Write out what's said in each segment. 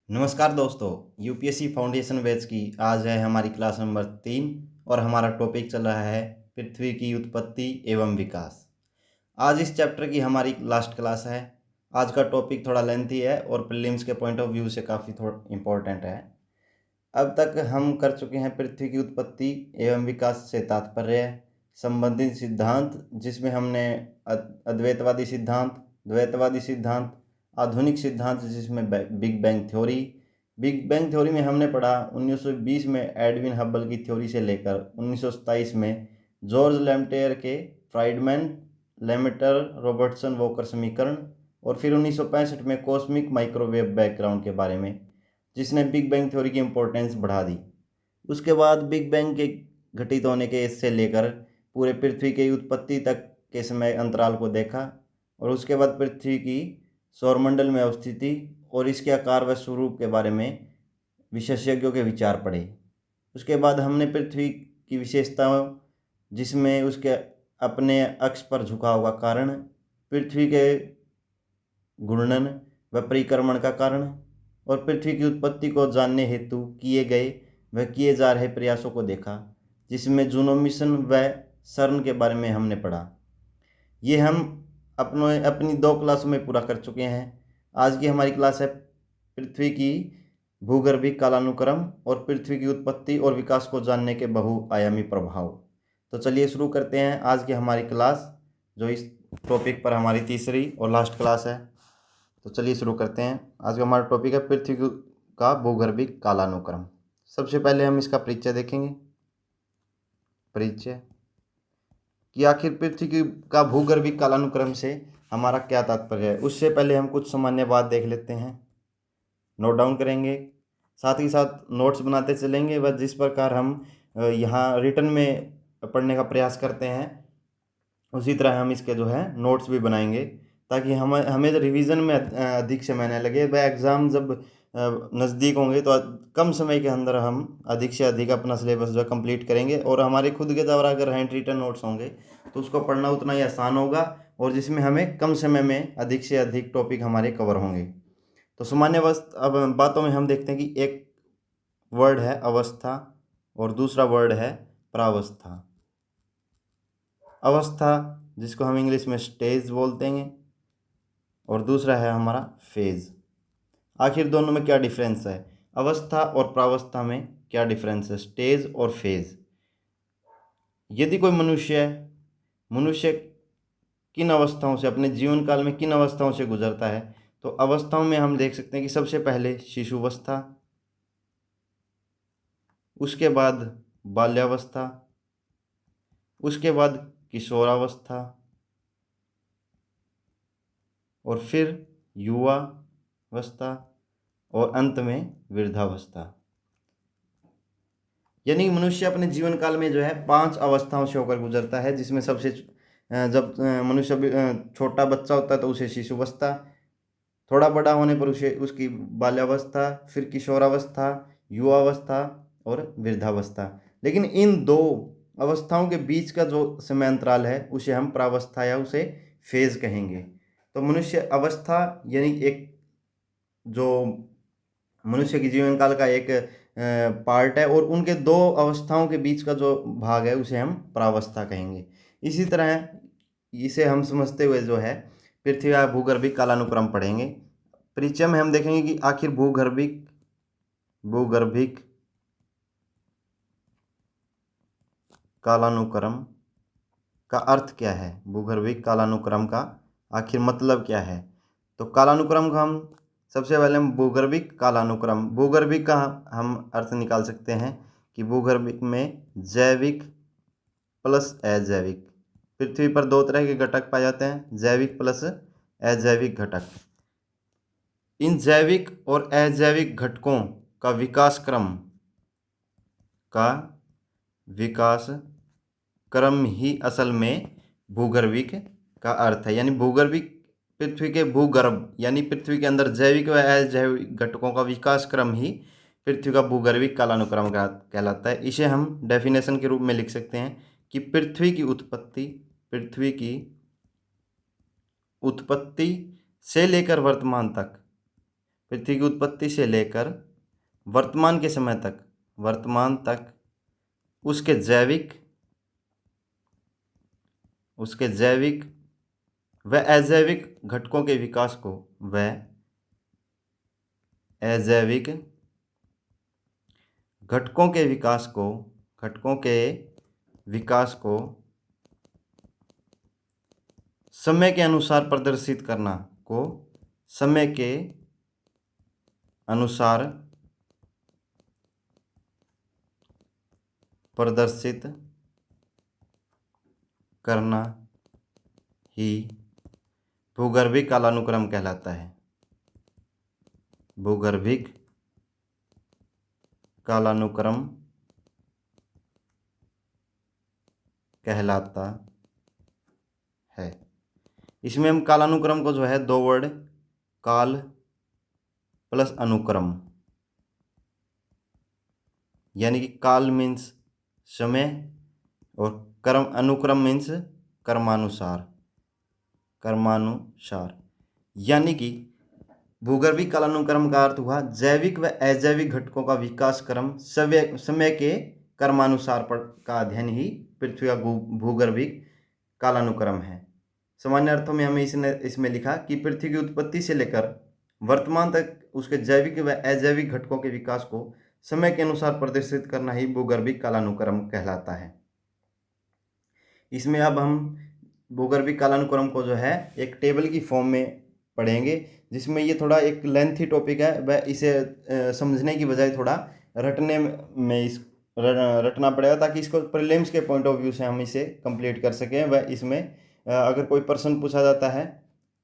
नमस्कार दोस्तों, UPSC foundation batch की आज है हमारी क्लास नंबर 3 और हमारा टॉपिक चल रहा है पृथ्वी की उत्पत्ति एवं विकास। आज इस चैप्टर की हमारी लास्ट क्लास है। आज का टॉपिक थोड़ा लेंथी है और प्रीलिम्स के पॉइंट ऑफ व्यू से काफ़ी थोड़ा इम्पोर्टेंट है। अब तक हम कर चुके हैं पृथ्वी की उत्पत्ति एवं विकास से तात्पर्य संबंधित सिद्धांत, जिसमें हमने अद्वैतवादी सिद्धांत, द्वैतवादी सिद्धांत, आधुनिक सिद्धांत जिसमें big bang theory. Big bang theory में हमने पढ़ा 1920 में एडविन हब्बल की थ्योरी से लेकर 1927 में जॉर्ज लेम्टेयर के फ्राइडमैन लेमेटर रॉबर्टसन वॉकर समीकरण, और फिर 1965 में कॉस्मिक माइक्रोवेव बैकग्राउंड के बारे में, जिसने बिग बैंग थ्योरी की इम्पोर्टेंस बढ़ा दी। उसके बाद बिग बैंग के घटित होने के से लेकर पूरे पृथ्वी की उत्पत्ति तक के समय अंतराल को देखा, और उसके बाद पृथ्वी की सौरमंडल में अवस्थिति और इसके आकार व स्वरूप के बारे में विशेषज्ञों के विचार पढ़े। उसके बाद हमने पृथ्वी की विशेषताओं, जिसमें उसके अपने अक्ष पर झुकाव का कारण, पृथ्वी के घूर्णन व परिक्रमण का कारण, और पृथ्वी की उत्पत्ति को जानने हेतु किए गए व किए जा रहे प्रयासों को देखा, जिसमें जूनो मिशन व सर्न के बारे में हमने पढ़ा। ये हम अपनी 2 क्लासों में पूरा कर चुके हैं। आज की हमारी क्लास है पृथ्वी की भूगर्भिक कालानुक्रम और पृथ्वी की उत्पत्ति और विकास को जानने के बहुआयामी प्रभाव। तो चलिए शुरू करते हैं आज की हमारी क्लास, जो इस टॉपिक पर हमारी तीसरी और लास्ट क्लास है। तो चलिए शुरू करते हैं। आज का हमारा टॉपिक है पृथ्वी का भूगर्भिक कालानुक्रम। सबसे पहले हम इसका परिचय देखेंगे। परिचय कि आखिर पृथ्वी का भूगर्भिक कालानुक्रम से हमारा क्या तात्पर्य है, उससे पहले हम कुछ सामान्य बात देख लेते हैं, नोट डाउन करेंगे, साथ ही साथ नोट्स बनाते चलेंगे। व जिस प्रकार हम यहाँ रिटर्न में पढ़ने का प्रयास करते हैं, उसी तरह हम इसके जो है नोट्स भी बनाएंगे, ताकि हमें रिवीजन में अधिक समय न लगे। वह एग्ज़ाम जब नज़दीक होंगे तो कम समय के अंदर हम अधिक से अधिक अपना सिलेबस जो कंप्लीट करेंगे, और हमारे खुद के द्वारा अगर हैंड रिटन नोट्स होंगे तो उसको पढ़ना उतना ही आसान होगा, और जिसमें हमें कम समय में अधिक से अधिक टॉपिक हमारे कवर होंगे। तो सामान्य अब बातों में हम देखते हैं कि एक वर्ड है अवस्था और दूसरा वर्ड है प्रावस्था। अवस्था जिसको हम इंग्लिश में स्टेज बोलते हैं, और दूसरा है हमारा फेज। आखिर दोनों में क्या डिफरेंस है, अवस्था और प्रावस्था में क्या डिफरेंस है, स्टेज और फेज। यदि कोई मनुष्य किन अवस्थाओं से, अपने जीवन काल में किन अवस्थाओं से गुजरता है, तो अवस्थाओं में हम देख सकते हैं कि सबसे पहले शिशुअवस्था, उसके बाद बाल्यावस्था, उसके बाद किशोरावस्था, और फिर युवावस्था, और अंत में वृद्धावस्था। यानी मनुष्य अपने जीवन काल में जो है 5 अवस्थाओं से होकर गुजरता है, जिसमें सबसे जब मनुष्य छोटा बच्चा होता है तो उसे शिशुअवस्था, थोड़ा बड़ा होने पर उसे उसकी बाल्यावस्था, फिर किशोरावस्था, युवावस्था और वृद्धावस्था। लेकिन इन 2 अवस्थाओं के बीच का जो समय अंतराल है उसे हम प्रावस्था या उसे फेज कहेंगे। तो मनुष्य अवस्था यानी एक जो मनुष्य के जीवन काल का एक पार्ट है, और उनके 2 अवस्थाओं के बीच का जो भाग है उसे हम प्रावस्था कहेंगे। इसी तरह इसे हम समझते हुए जो है पृथ्वी का भूगर्भिक कालानुक्रम पढ़ेंगे। परिचय में हम देखेंगे कि आखिर भूगर्भिक कालानुक्रम का अर्थ क्या है, भूगर्भिक कालानुक्रम का आखिर मतलब क्या है। तो कालानुक्रम का हम सबसे पहले हम भूगर्भिक का हम अर्थ निकाल सकते हैं कि भूगर्भिक में जैविक प्लस अजैविक, पृथ्वी पर 2 तरह के घटक पाए जाते हैं, जैविक प्लस अजैविक घटक। इन जैविक और अजैविक घटकों का विकास क्रम ही असल में भूगर्भिक का अर्थ है। यानी भूगर्भिक पृथ्वी के भूगर्भ यानी पृथ्वी के अंदर जैविक व अजैविक घटकों का विकास क्रम ही पृथ्वी का भूगर्भिक कालानुक्रम कहलाता है। इसे हम डेफिनेशन के रूप में लिख सकते हैं कि पृथ्वी की उत्पत्ति से लेकर वर्तमान तक पृथ्वी की उत्पत्ति से लेकर वर्तमान के समय तक, वर्तमान तक उसके जैविक व अजैविक घटकों के विकास को, व अजैविक घटकों के विकास को समय के अनुसार प्रदर्शित करना, को समय के अनुसार प्रदर्शित करना ही भूगर्भिक कालानुक्रम कहलाता है। भूगर्भिक कालानुक्रम कहलाता है। इसमें हम कालानुक्रम को जो है दो वर्ड, काल प्लस अनुक्रम, यानी कि काल मीन्स समय और अनुक्रम मीन्स कर्मानुसार, यानी कि भूगर्भिक कालानुक्रम का अर्थ हुआ जैविक व अजैविक घटकों का विकास क्रम समय के कर्मानुसार का अध्ययन ही पृथ्वी का भूगर्भिक कालानुक्रम है। सामान्य अर्थों में हमें इसमें लिखा कि पृथ्वी की उत्पत्ति से लेकर वर्तमान तक उसके जैविक व अजैविक घटकों के विकास को समय के अनुसार प्रदर्शित करना ही भूगर्भिक कालानुक्रम कहलाता है। इसमें अब हम भूगर्भिक कालानुक्रम को जो है एक टेबल की फॉर्म में पढ़ेंगे, जिसमें ये थोड़ा एक लेंथी टॉपिक है, वह इसे समझने की बजाय थोड़ा रटना पड़ेगा, ताकि इसको प्रीलिम्स के पॉइंट ऑफ व्यू से हम इसे कंप्लीट कर सकें। वह इसमें अगर कोई प्रश्न पूछा जाता है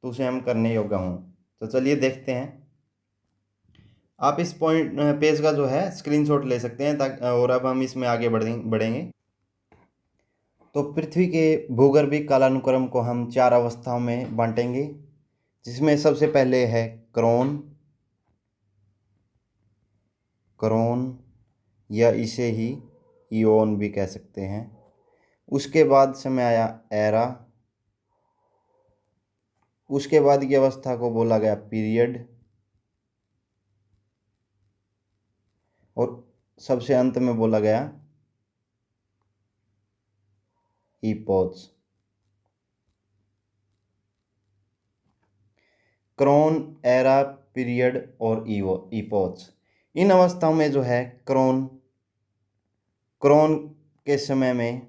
तो उसे हम करने योग्य हों। तो चलिए देखते हैं। आप इस पेज का जो है स्क्रीनशॉट ले सकते हैं, ताकि और अब हम इसमें आगे बढ़ेंगे। तो पृथ्वी के भूगर्भिक कालानुक्रम को हम 4 अवस्थाओं में बांटेंगे, जिसमें सबसे पहले है क्रोन या इसे ही इओन भी कह सकते हैं। उसके बाद समय आया एरा, उसके बाद की अवस्था को बोला गया पीरियड, और सबसे अंत में बोला गया इपोच। क्रोन, एरा, पीरियड और इपोच, इन अवस्थाओं में जो है क्रोन के समय में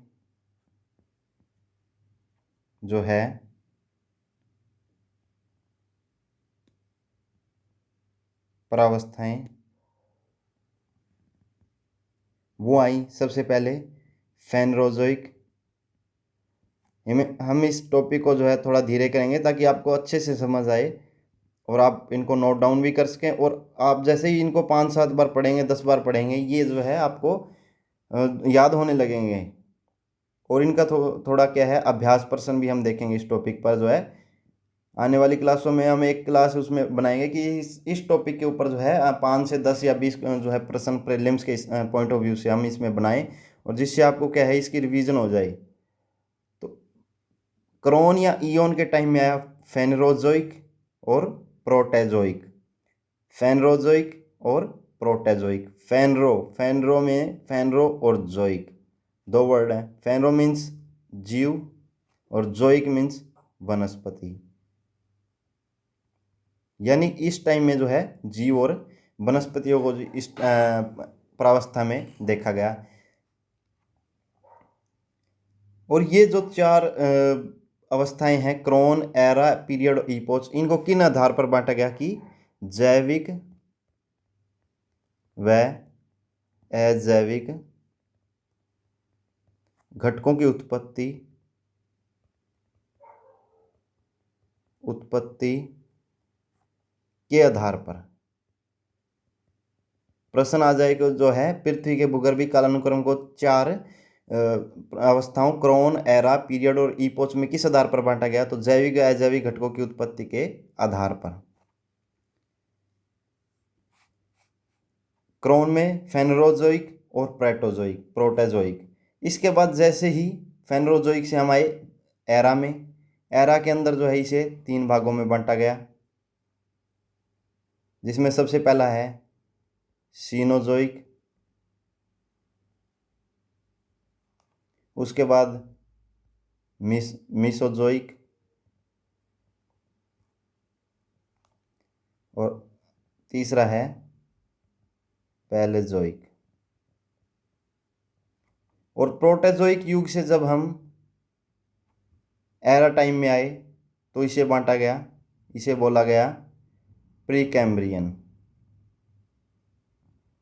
जो है प्रावस्थाएं वो आई। सबसे पहले फेनरोजोइक। हम इस टॉपिक को जो है थोड़ा धीरे करेंगे, ताकि आपको अच्छे से समझ आए और आप इनको नोट डाउन भी कर सकें। और आप जैसे ही इनको 5-7 बार पढ़ेंगे, 10 बार पढ़ेंगे, ये जो है आपको याद होने लगेंगे। और इनका थोड़ा क्या है, अभ्यास प्रश्न भी हम देखेंगे इस टॉपिक पर। जो है आने वाली क्लासों में हम एक क्लास उसमें बनाएंगे कि इस टॉपिक के ऊपर जो है 5 से 10 या 20 जो है प्रश्न प्रीलिम्स के पॉइंट ऑफ व्यू से हम इसमें बनाएं, और जिससे आपको क्या है इसकी रिवीजन हो जाए। तो क्रोन या इओन के टाइम में आया फेनरोजोइक और प्रोटेजोइक। फेनरोजोइक और प्रोटेजोइक। फेनरो में फेनरो और जोइक दो वर्ड हैं। फेनरो मीन्स जीव और जोइक मीन्स वनस्पति, यानी इस टाइम में जो है जीव और वनस्पतियों को इस प्रावस्था में देखा गया। और ये जो 4 अवस्थाएं हैं, क्रोन, एरा, पीरियड, इपोच, इनको किन आधार पर बांटा गया कि जैविक व अजैविक घटकों की उत्पत्ति के आधार पर। प्रश्न आ जाएगा जो है पृथ्वी के भूगर्भिक कालानुक्रम को 4 अवस्थाओं क्रोन, एरा, पीरियड और इपोच में किस आधार पर बांटा गया? तो जैविक व अजैविक घटकों की उत्पत्ति के आधार पर। क्रोन में फेनरोजोइक और प्रोटेजोइक। इसके बाद जैसे ही फेनरोजोइक से हम आए एरा में, एरा के अंदर जो है इसे 3 भागों में बांटा गया। जिसमें सबसे पहला है सीनोजोइक, उसके बाद मीसोजोइक और तीसरा है पैलेजोइक। और प्रोटेजोइक युग से जब हम एरा टाइम में आए तो इसे बांटा गया, इसे बोला गया pre Cambrian.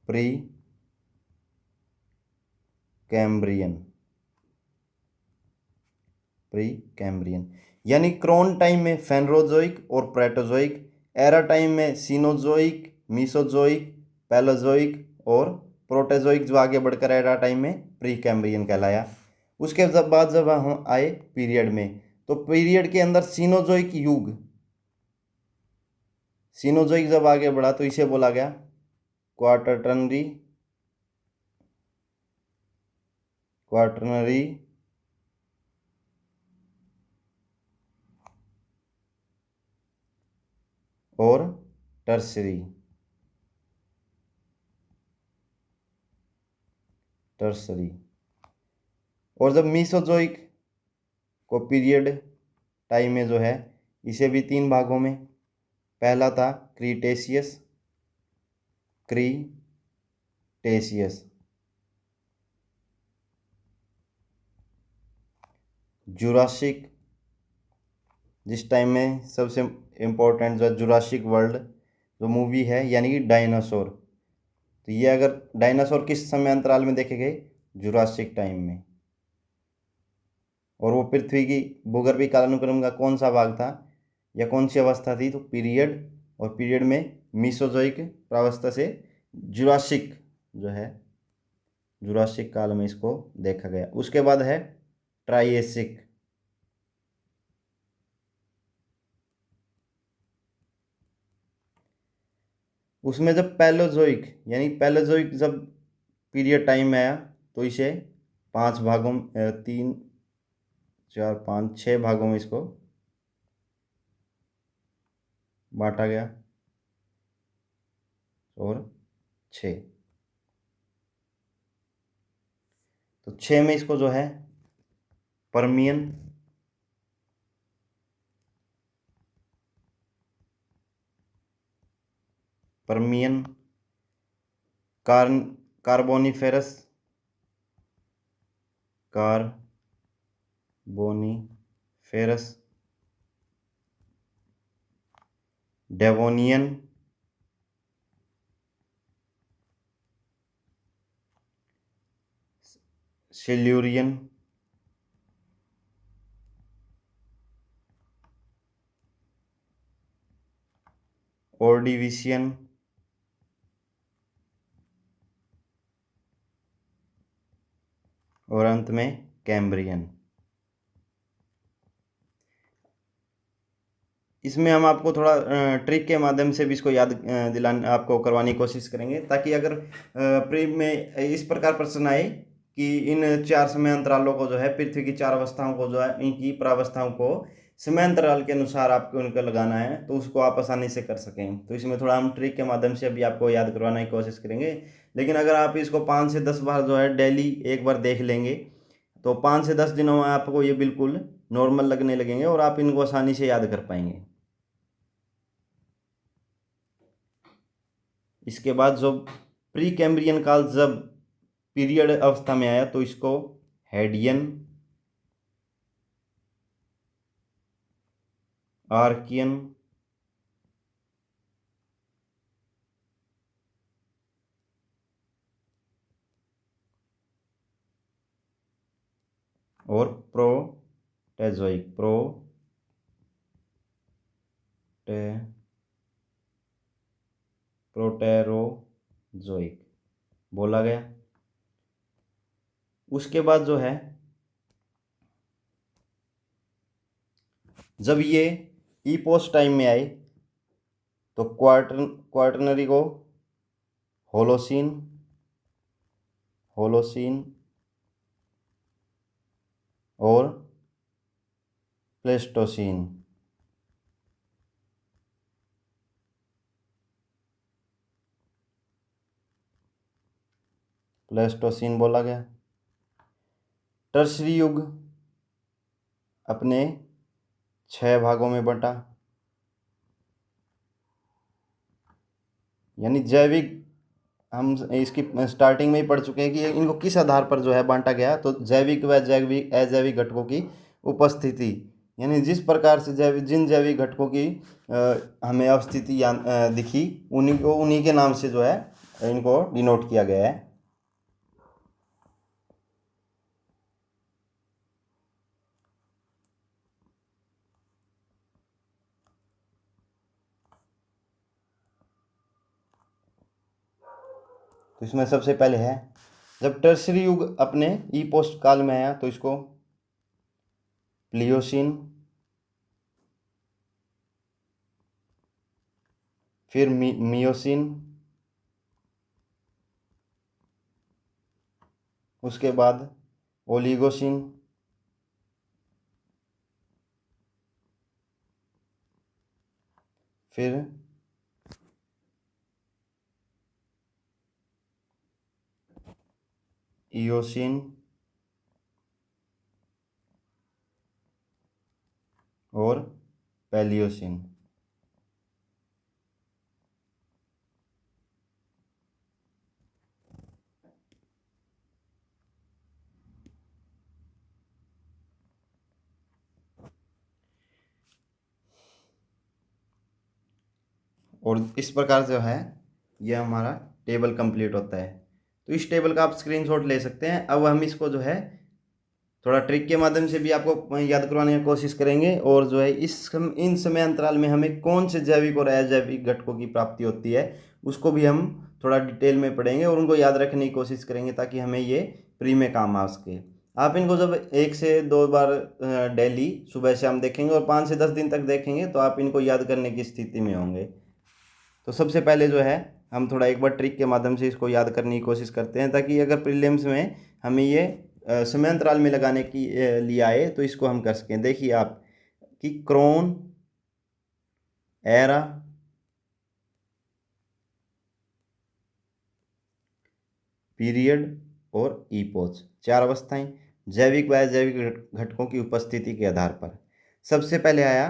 Pre Cambrian, pre Cambrian. यानी क्रोन टाइम में फेनरोजोइक और प्रेटोजोइक, एरा टाइम में सीनोजोइक, मीसोजोइक, पैलोजोइक और प्रोटेजोइक जो आगे बढ़कर एरा टाइम में प्री कैम्ब्रियन कहलाया। उसके बाद जब हम आए पीरियड में, तो पीरियड के अंदर सीनोजोइक युग, सीनोजोइक जब आगे बढ़ा तो इसे बोला गया क्वाटरनरी, क्वाटरनरी और टर्सरी, टर्सरी। और जब मीसोजोइक को पीरियड टाइम में जो है, इसे भी 3 भागों में, पहला था क्रीटेशियस, क्रीटेशियस, जुरासिक, जिस टाइम में सबसे इम्पोर्टेंट जो जुरासिक वर्ल्ड जो मूवी है, यानी कि डायनासोर, तो ये अगर डायनासोर किस समय अंतराल में देखे गए, जुरासिक टाइम में। और वो पृथ्वी की भूगर्भीय कालानुक्रम का कौन सा भाग था या कौन सी अवस्था थी, तो पीरियड, और पीरियड में मीसोजोइक प्रावस्था से जुरासिक जो है, जुरासिक काल में इसको देखा गया। उसके बाद है ट्राइएसिक, उसमें जब पैलोजोइक यानी पैलोजोइक जब पीरियड टाइम में आया तो इसे 5 भागों, 3 4 5 6 भागों में इसको बांटा गया, और 6, तो 6 में इसको जो है Permian, Permian, Carboniferous, Carboniferous, Devonian, Silurian Ordovician और अंत में कैम्ब्रियन। इसमें हम आपको थोड़ा ट्रिक के माध्यम से भी इसको याद दिलाने आपको करवाने की कोशिश करेंगे, ताकि अगर प्री में इस प्रकार प्रश्न आए कि इन 4 समय अंतरालों को जो है, पृथ्वी की 4 अवस्थाओं को जो है, इनकी प्रावस्थाओं को समय अंतराल के अनुसार आपको उनको लगाना है, तो उसको आप आसानी से कर सकें। तो इसमें थोड़ा हम ट्रिक के माध्यम से अभी आपको याद करवाने की कोशिश करेंगे। लेकिन अगर आप इसको 5 से 10 बार जो है डेली एक बार देख लेंगे, तो 5 से 10 दिनों में आपको ये बिल्कुल नॉर्मल लगने लगेंगे और आप इनको आसानी से याद कर पाएंगे। इसके बाद जो प्री कैम्ब्रियन काल जब पीरियड अवस्था में आया तो इसको हेडियन, आर्कियन और प्रोटेजोइक, प्रोटेरोजोइक बोला गया। उसके बाद जो है, जब ये ईपोस टाइम में आए तो क्वार्टरनरी को होलोसीन, होलोसीन और प्लेस्टोसीन, प्लेस्टोसीन बोला गया। टर्शरी युग अपने 6 भागों में बंटा, यानी जैविक, हम इसकी स्टार्टिंग में ही पढ़ चुके हैं कि इनको किस आधार पर जो है बांटा गया। तो जैविक व जैविक अजैविक घटकों की उपस्थिति, यानी जिस प्रकार से जिन जैविक घटकों की हमें अवस्थिति दिखी, उन्हीं के नाम से जो है इनको डिनोट किया गया है। तो इसमें सबसे पहले है, जब टर्शरी युग अपने पोस्ट काल में आया तो इसको प्लियोसीन, फिर मियोसीन, उसके बाद ओलिगोसीन, फिर इयोसीन और पैलियोसीन। और इस प्रकार जो है ये हमारा टेबल कंप्लीट होता है। तो इस टेबल का आप स्क्रीनशॉट ले सकते हैं। अब हम इसको जो है थोड़ा ट्रिक के माध्यम से भी आपको याद करवाने की कोशिश करेंगे, और जो है इन समय अंतराल में हमें कौन से जैविक और अजैविक घटकों की प्राप्ति होती है उसको भी हम थोड़ा डिटेल में पढ़ेंगे और उनको याद रखने की कोशिश करेंगे, ताकि हमें ये प्री में काम आ सके। आप इनको जब 1 से 2 बार डेली सुबह शाम देखेंगे और 5 से 10 दिन तक देखेंगे तो आप इनको याद करने की स्थिति में होंगे। तो सबसे पहले जो है हम थोड़ा एक बार ट्रिक के माध्यम से इसको याद करने की कोशिश करते हैं, ताकि अगर प्रीलिम्स में हमें ये समय अंतराल में लगाने की लिए आए तो इसको हम कर सकें। देखिए आप कि क्रोन, एरा, पीरियड और ईपोच, 4 अवस्थाएं जैविक व अजैविक घटकों की उपस्थिति के आधार पर। सबसे पहले आया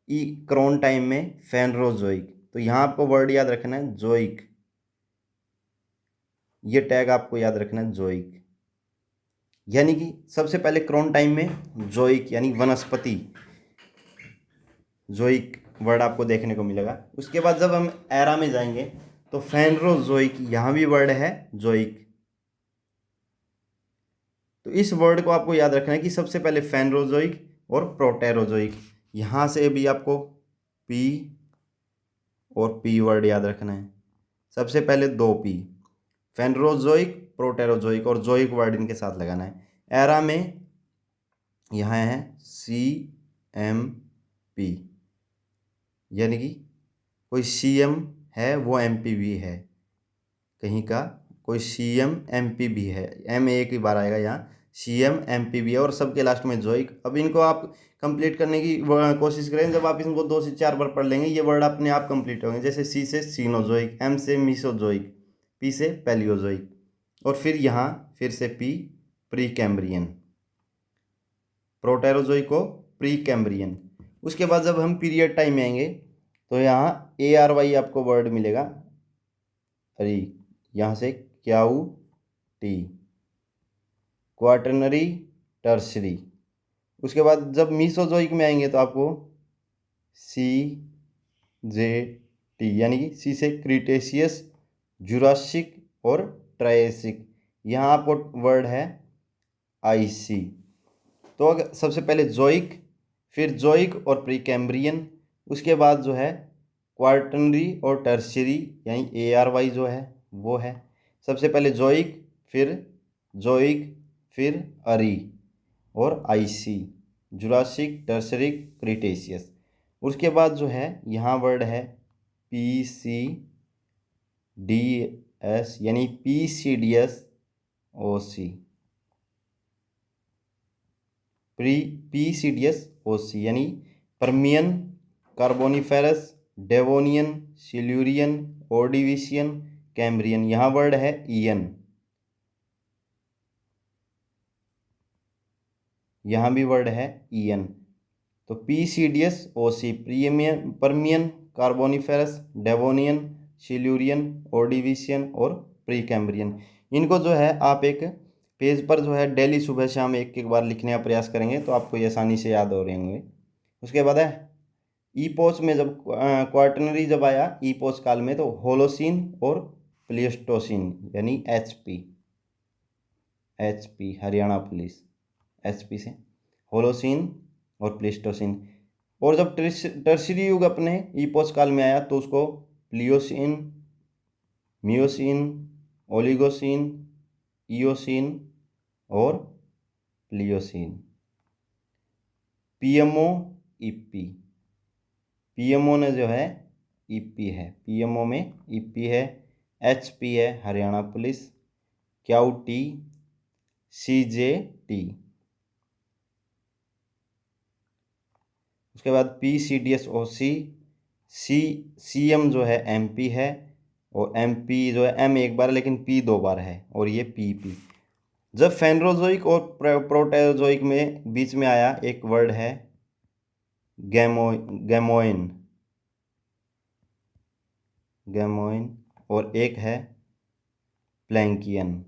क्रोन टाइम में फेनरोजोइक। तो यहाँ आपको वर्ड याद रखना है जोइक, ये टैग आपको याद रखना है जोइक, यानी कि सबसे पहले क्रोन टाइम में जोइक यानी वनस्पति, जोइक वर्ड आपको देखने को मिलेगा। उसके बाद जब हम एरा में जाएंगे तो फेनरोजोइक, यहाँ भी वर्ड है जोइक। तो इस वर्ड को आपको याद रखना है कि सबसे पहले फेनरोजोइक और प्रोटेरोजोइक, यहाँ से भी आपको पी और पी वर्ड याद रखना है। सबसे पहले 2 पी, फेनरोजोइक, प्रोटेरोजोइक, और जोइक वर्ड इनके साथ लगाना है। एरा में यहाँ है CMP, यानी कि कोई CM है वो MP भी है, कहीं का कोई CM MP भी है, M एक ही बार आएगा यहाँ, CM MP भी है, और सबके लास्ट में जोइक। अब इनको आप कंप्लीट करने की कोशिश करें। जब आप इनको 2 से 4 बार पढ़ लेंगे ये वर्ड अपने आप कंप्लीट होंगे। जैसे C से सीनोजोइक, M से मीसोजोइक, P से पैलियोजोइक, और फिर यहाँ फिर से P प्री कैम्ब्रियन, प्रोटेरोजोइक को प्री कैम्ब्रियन। उसके बाद जब हम पीरियड टाइम में आएंगे तो यहाँ ARY आपको वर्ड मिलेगा, अरे यहाँ से क्याऊ टी, क्वाटरनरी टर्सरी। उसके बाद जब मीसोजोइक में आएंगे तो आपको CJT, यानी कि C से क्रीटेशियस, जुरासिक और ट्रायसिक, यहाँ आपको वर्ड है IC। तो अगर सबसे पहले जोइक, फिर जोइक और प्रीकैम्ब्रियन, उसके बाद जो है क्वार्टनरी और टर्शियरी यानी ARY जो है वो है। सबसे पहले जोइक, फिर अरी और IC, जुरासिक, टर्शरी, क्रीटेशियस। उसके बाद जो है यहाँ वर्ड है PCDS, यानी PCDS OC, PCDS OC, यानी Permian, Carboniferous, Devonian, Silurian, Ordovician, Cambrian. यहाँ वर्ड है ईयन, यहाँ भी वर्ड है ईएन। तो PCDS OC Permian, Carboniferous, Devonian, Silurian, Ordovician और प्रीकैम्ब्रियन। इनको जो है आप एक पेज पर जो है डेली सुबह शाम एक एक बार लिखने का प्रयास करेंगे तो आपको ये आसानी से याद हो रहे होंगे। उसके बाद है ईपोच में जब क्वार्टनरी जब आया ईपोच काल में, तो होलोसीन और प्लियोस्टोसिन यानी एचपी हरियाणा पुलिस, एचपी से होलोसीन और प्लिस्टोसिन। और जब टर्शरी युग अपने ईपोच काल में आया तो उसको प्लियोसिन, मियोसिन, ओलिगोसिन, इयोसिन और प्लियोसिन। पीएमओ ईपी, पीएमओ ने जो है ईपी है, पीएमओ में ईपी है। एचपी है हरियाणा पुलिस, क्याउटी, सीजेटी। उसके बाद पीसीडीएस ओसी, सीएम जो है एमपी है, और एमपी जो है एम एक बार लेकिन पी दो बार है, और ये पीपी। जब फेनरोजोइक और प्रोटेरोजोइक में बीच में आया एक वर्ड है गैमोइन, और एक है प्लैंकियन।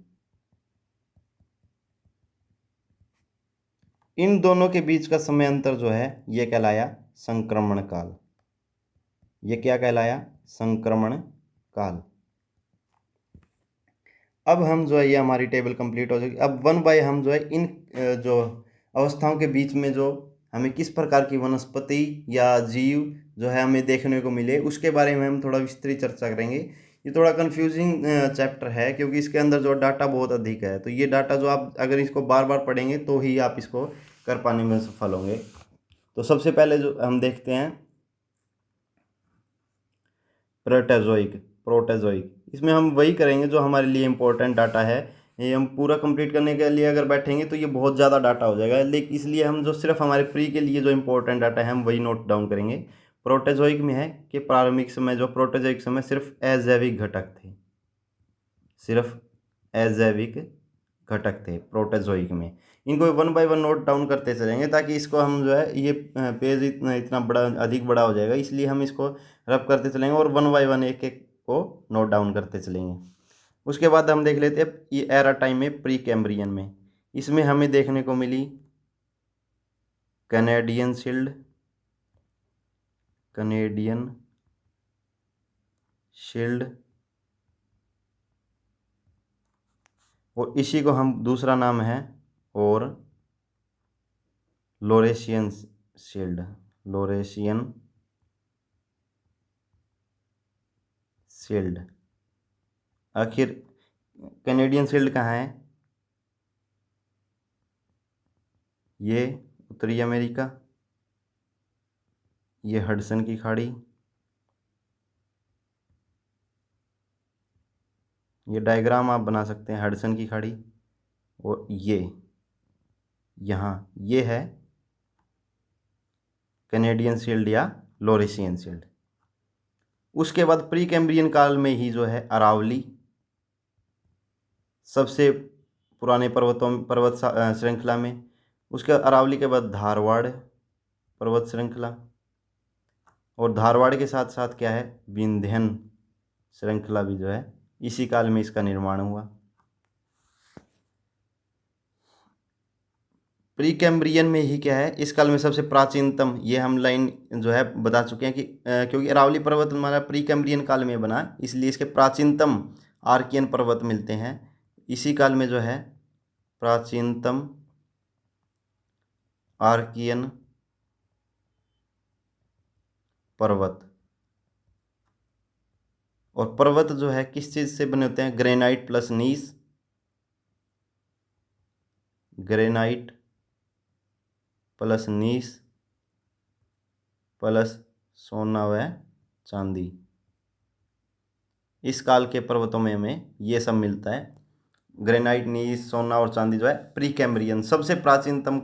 इन दोनों के बीच का समय अंतर जो है ये कहलाया संक्रमण काल। ये क्या कहलाया? संक्रमण काल। अब हम जो है ये हमारी टेबल कंप्लीट हो जाएगी। अब वन बाय हम जो है इन जो अवस्थाओं के बीच में जो हमें किस प्रकार की वनस्पति या जीव जो है हमें देखने को मिले उसके बारे में हम थोड़ा विस्तृत चर्चा करेंगे। ये थोड़ा कंफ्यूजिंग चैप्टर है क्योंकि इसके अंदर जो डाटा बहुत अधिक है, तो ये डाटा जो आप अगर इसको बार बार पढ़ेंगे तो ही आप इसको कर पाने में सफल होंगे। तो सबसे पहले जो हम देखते हैं प्रोटेजोइक। इसमें हम वही करेंगे जो हमारे लिए इम्पोर्टेंट डाटा है। ये हम पूरा कंप्लीट करने के लिए अगर बैठेंगे तो ये बहुत ज़्यादा डाटा हो जाएगा, लेकिन इसलिए हम जो सिर्फ हमारे प्री के लिए जो इम्पोर्टेंट डाटा है हम वही नोट डाउन करेंगे। प्रोटेजोइक में है कि प्रारंभिक समय जो प्रोटेजोइक समय सिर्फ अजैविक घटक थे, सिर्फ अजैविक घटक थे प्रोटेजोइक में। इनको one by one note down करते चलेंगे ताकि इसको हम जो है ये पेज इतना बड़ा अधिक बड़ा हो जाएगा, इसलिए हम इसको रब करते चलेंगे और वन बाय वन एक एक को नोट डाउन करते चलेंगे। उसके बाद हम देख लेते हैं ये एरा टाइम में प्री कैम्ब्रियन में। इसमें हमें देखने को मिली कैनेडियन शील्ड, और इसी को हम दूसरा नाम है और लोरेशियन शील्ड। आखिर कैनेडियन शील्ड कहाँ है? ये उत्तरी अमेरिका, ये हडसन की खाड़ी, ये डायग्राम आप बना सकते हैं हडसन की खाड़ी, और ये यहाँ ये है कैनेडियन शील्ड या लोरेशियन शील्ड। उसके बाद प्री कैम्ब्रियन काल में ही जो है अरावली सबसे पुराने पर्वत श्रृंखला में, उसके अरावली के बाद धारवाड़ पर्वत श्रृंखला, और धारवाड़ के साथ साथ क्या है विंध्यन श्रृंखला भी जो है इसी काल में इसका निर्माण हुआ। प्री कैम्ब्रियन में ही क्या है इस काल में सबसे प्राचीनतम, ये हम लाइन जो है बता चुके हैं कि क्योंकि अरावली पर्वत हमारा प्री कैम्ब्रियन काल में बना, इसलिए इसके प्राचीनतम आर्कियन पर्वत मिलते हैं इसी काल में जो है प्राचीनतम आर्कियन पर्वत। और पर्वत जो है किस चीज़ से बने होते हैं? ग्रेनाइट प्लस नीस, ग्रेनाइट प्लस नीस प्लस सोना व चांदी। इस काल के पर्वतों में हमें ये सब मिलता है, ग्रेनाइट, नीस, सोना और चांदी जो है प्री कैम्ब्रियन। सबसे प्राचीनतम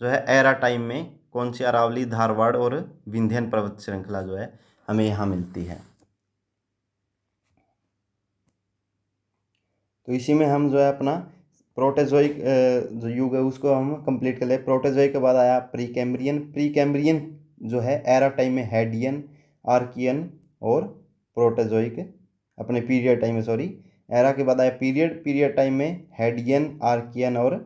जो है एरा टाइम में कौन सी? अरावली, धारवाड़ और विंध्यन पर्वत श्रृंखला जो है हमें यहाँ मिलती है। तो इसी में हम जो है अपना प्रोटेजोइक जो युग है उसको हम कंप्लीट कर ले। प्रोटेजोइक के बाद आया प्री कैम्ब्रियन। प्री कैम्ब्रियन जो है एरा टाइम में हैडियन, आर्कियन और प्रोटेजोइक, अपने पीरियड टाइम में, सॉरी, एरा के बाद आया पीरियड। पीरियड टाइम में हैडियन, आर्कियन और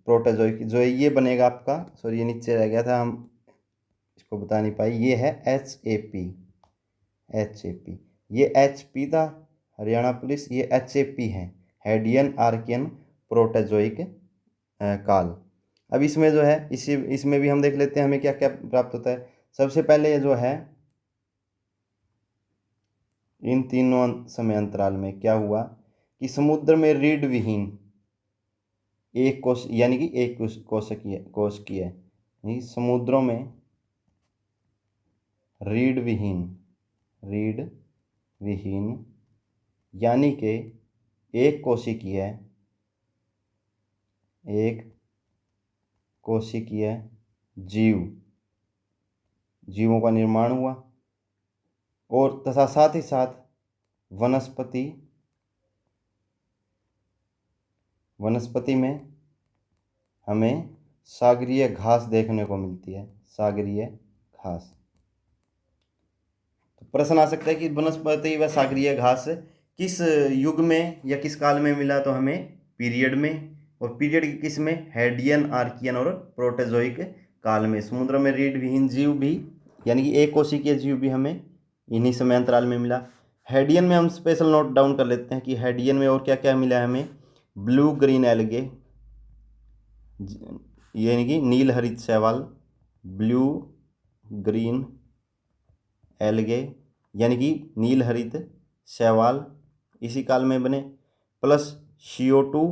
प्रोटेजोइक। जो है ये बनेगा आपका, सॉरी ये नीचे रह गया था, हम इसको बता नहीं पाए, ये है HAP। HAP, ये HP था हरियाणा पुलिस, ये HAP है, हैडियन, आर्कियन, प्रोटेजोइक काल। अब इसमें जो है इसमें भी हम देख लेते हैं हमें क्या क्या प्राप्त होता है। सबसे पहले जो है इन तीनों समय अंतराल में क्या हुआ कि समुद्र में रीढ़ विहीन एक कोश, यानी कि एक कोश की है, यानी समुद्रों में रीढ़ विहीन यानी कि एक कोशिकीय है, एक कोशिकीय जीवों का निर्माण हुआ। और तथा साथ ही साथ वनस्पति में हमें सागरीय घास देखने को मिलती है, सागरीय घास। तो प्रश्न आ सकता है कि वनस्पति व सागरीय घास किस युग में या किस काल में मिला, तो हमें पीरियड में, और पीरियड किस में, हैडियन, आर्कियन और प्रोटेजोइक काल में। समुद्र में रीढ़ विहीन जीव भी, यानी कि एक कोशिकीय जीव भी हमें इन्हीं समय अंतराल में मिला। हैडियन में हम स्पेशल नोट डाउन कर लेते हैं कि हैडियन में और क्या क्या मिला है हमें। ब्लू ग्रीन एल्गे, यानी कि नील हरित शैवाल, ब्लू ग्रीन एल्गे यानी कि नील हरित शैवाल इसी काल में बने, प्लस CO2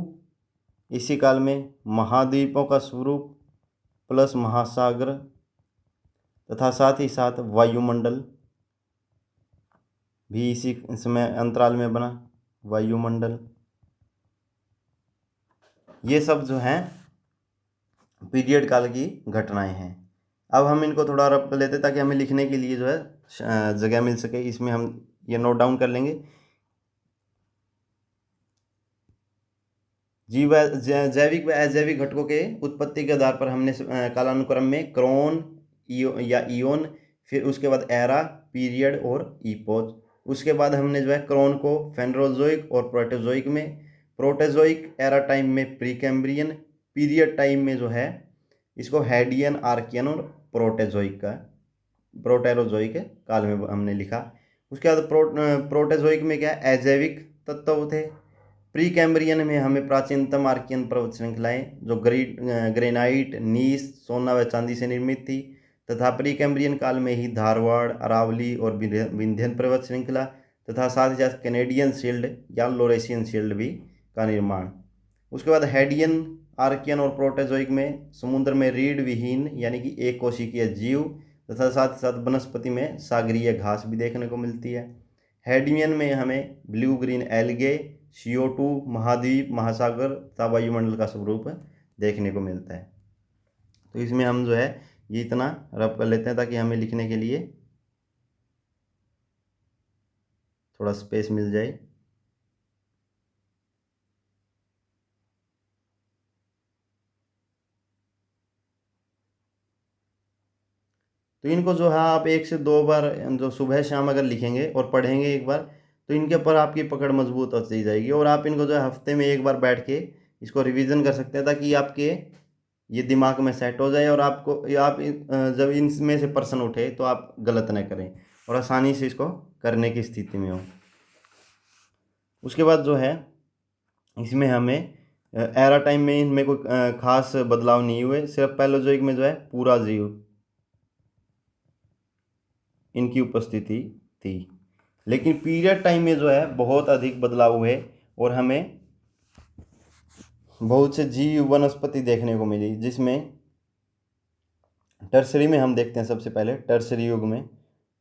इसी काल में, महाद्वीपों का स्वरूप प्लस महासागर, तथा साथ ही साथ वायुमंडल भी इसी समय अंतराल में बना, वायुमंडल। ये सब जो हैं पीरियड काल की घटनाएं हैं। अब हम इनको थोड़ा रब कर लेते ताकि हमें लिखने के लिए जो है जगह मिल सके। इसमें हम ये नोट डाउन कर लेंगे। जैविक व अजैविक घटकों के उत्पत्ति के आधार पर हमने कालानुक्रम में क्रोन या इयोन, फिर उसके बाद एरा, पीरियड और ईपोज। उसके बाद हमने जो है क्रोन को फेनरोजोइक और प्रोटेजोइक में, प्रोटेजोइक एरा टाइम में प्री कैम्ब्रियन, पीरियड टाइम में जो है इसको हैडियन, आर्कियन और प्रोटेरोजोइक काल में हमने लिखा। उसके बाद प्रोटेजोइक में क्या अजैविक तत्व थे। प्री कैम्ब्रियन में हमें प्राचीनतम आर्कियन पर्वत श्रृंखलाएं जो ग्रेनाइट, नीस, सोना व चांदी से निर्मित थी, तथा प्री कैम्ब्रियन काल में ही धारवाड़, अरावली और विंध्यन पर्वत श्रृंखला तथा साथ ही साथ कैनेडियन शील्ड या लोरेशियन शील्ड भी का निर्माण। उसके बाद हैडियन, आर्कियन और प्रोटेजोइक में समुद्र में रीढ़ विहीन यानी कि एक कोशिकीय जीव तथा साथ ही साथ वनस्पति में सागरीय घास भी देखने को मिलती है। हैडियन में हमें ब्लू ग्रीन एल्गे, CO2, महाद्वीप, महासागर तथा वायुमंडल का स्वरूप देखने को मिलता है। तो इसमें हम जो है ये इतना रब कर लेते हैं ताकि हमें लिखने के लिए थोड़ा स्पेस मिल जाए। तो इनको जो है आप 1 से 2 बार जो सुबह शाम अगर लिखेंगे और पढ़ेंगे एक बार, तो इनके ऊपर आपकी पकड़ मजबूत होती जाएगी। और आप इनको जो है हफ्ते में एक बार बैठ के इसको रिवीजन कर सकते हैं ताकि आपके ये दिमाग में सेट हो जाए, और आपको जब इनमें से प्रश्न उठे तो आप गलत न करें और आसानी से इसको करने की स्थिति में हो। उसके बाद जो है इसमें हमें एरा टाइम में इनमें कोई खास बदलाव नहीं हुए, सिर्फ पैलोजोइक में जो है पूरा जीव इनकी उपस्थिति थी। लेकिन पीरियड टाइम में जो है बहुत अधिक बदलाव हुए और हमें बहुत से जीव वनस्पति देखने को मिली, जिसमें टर्सरी में हम देखते हैं। सबसे पहले टर्सरी युग में,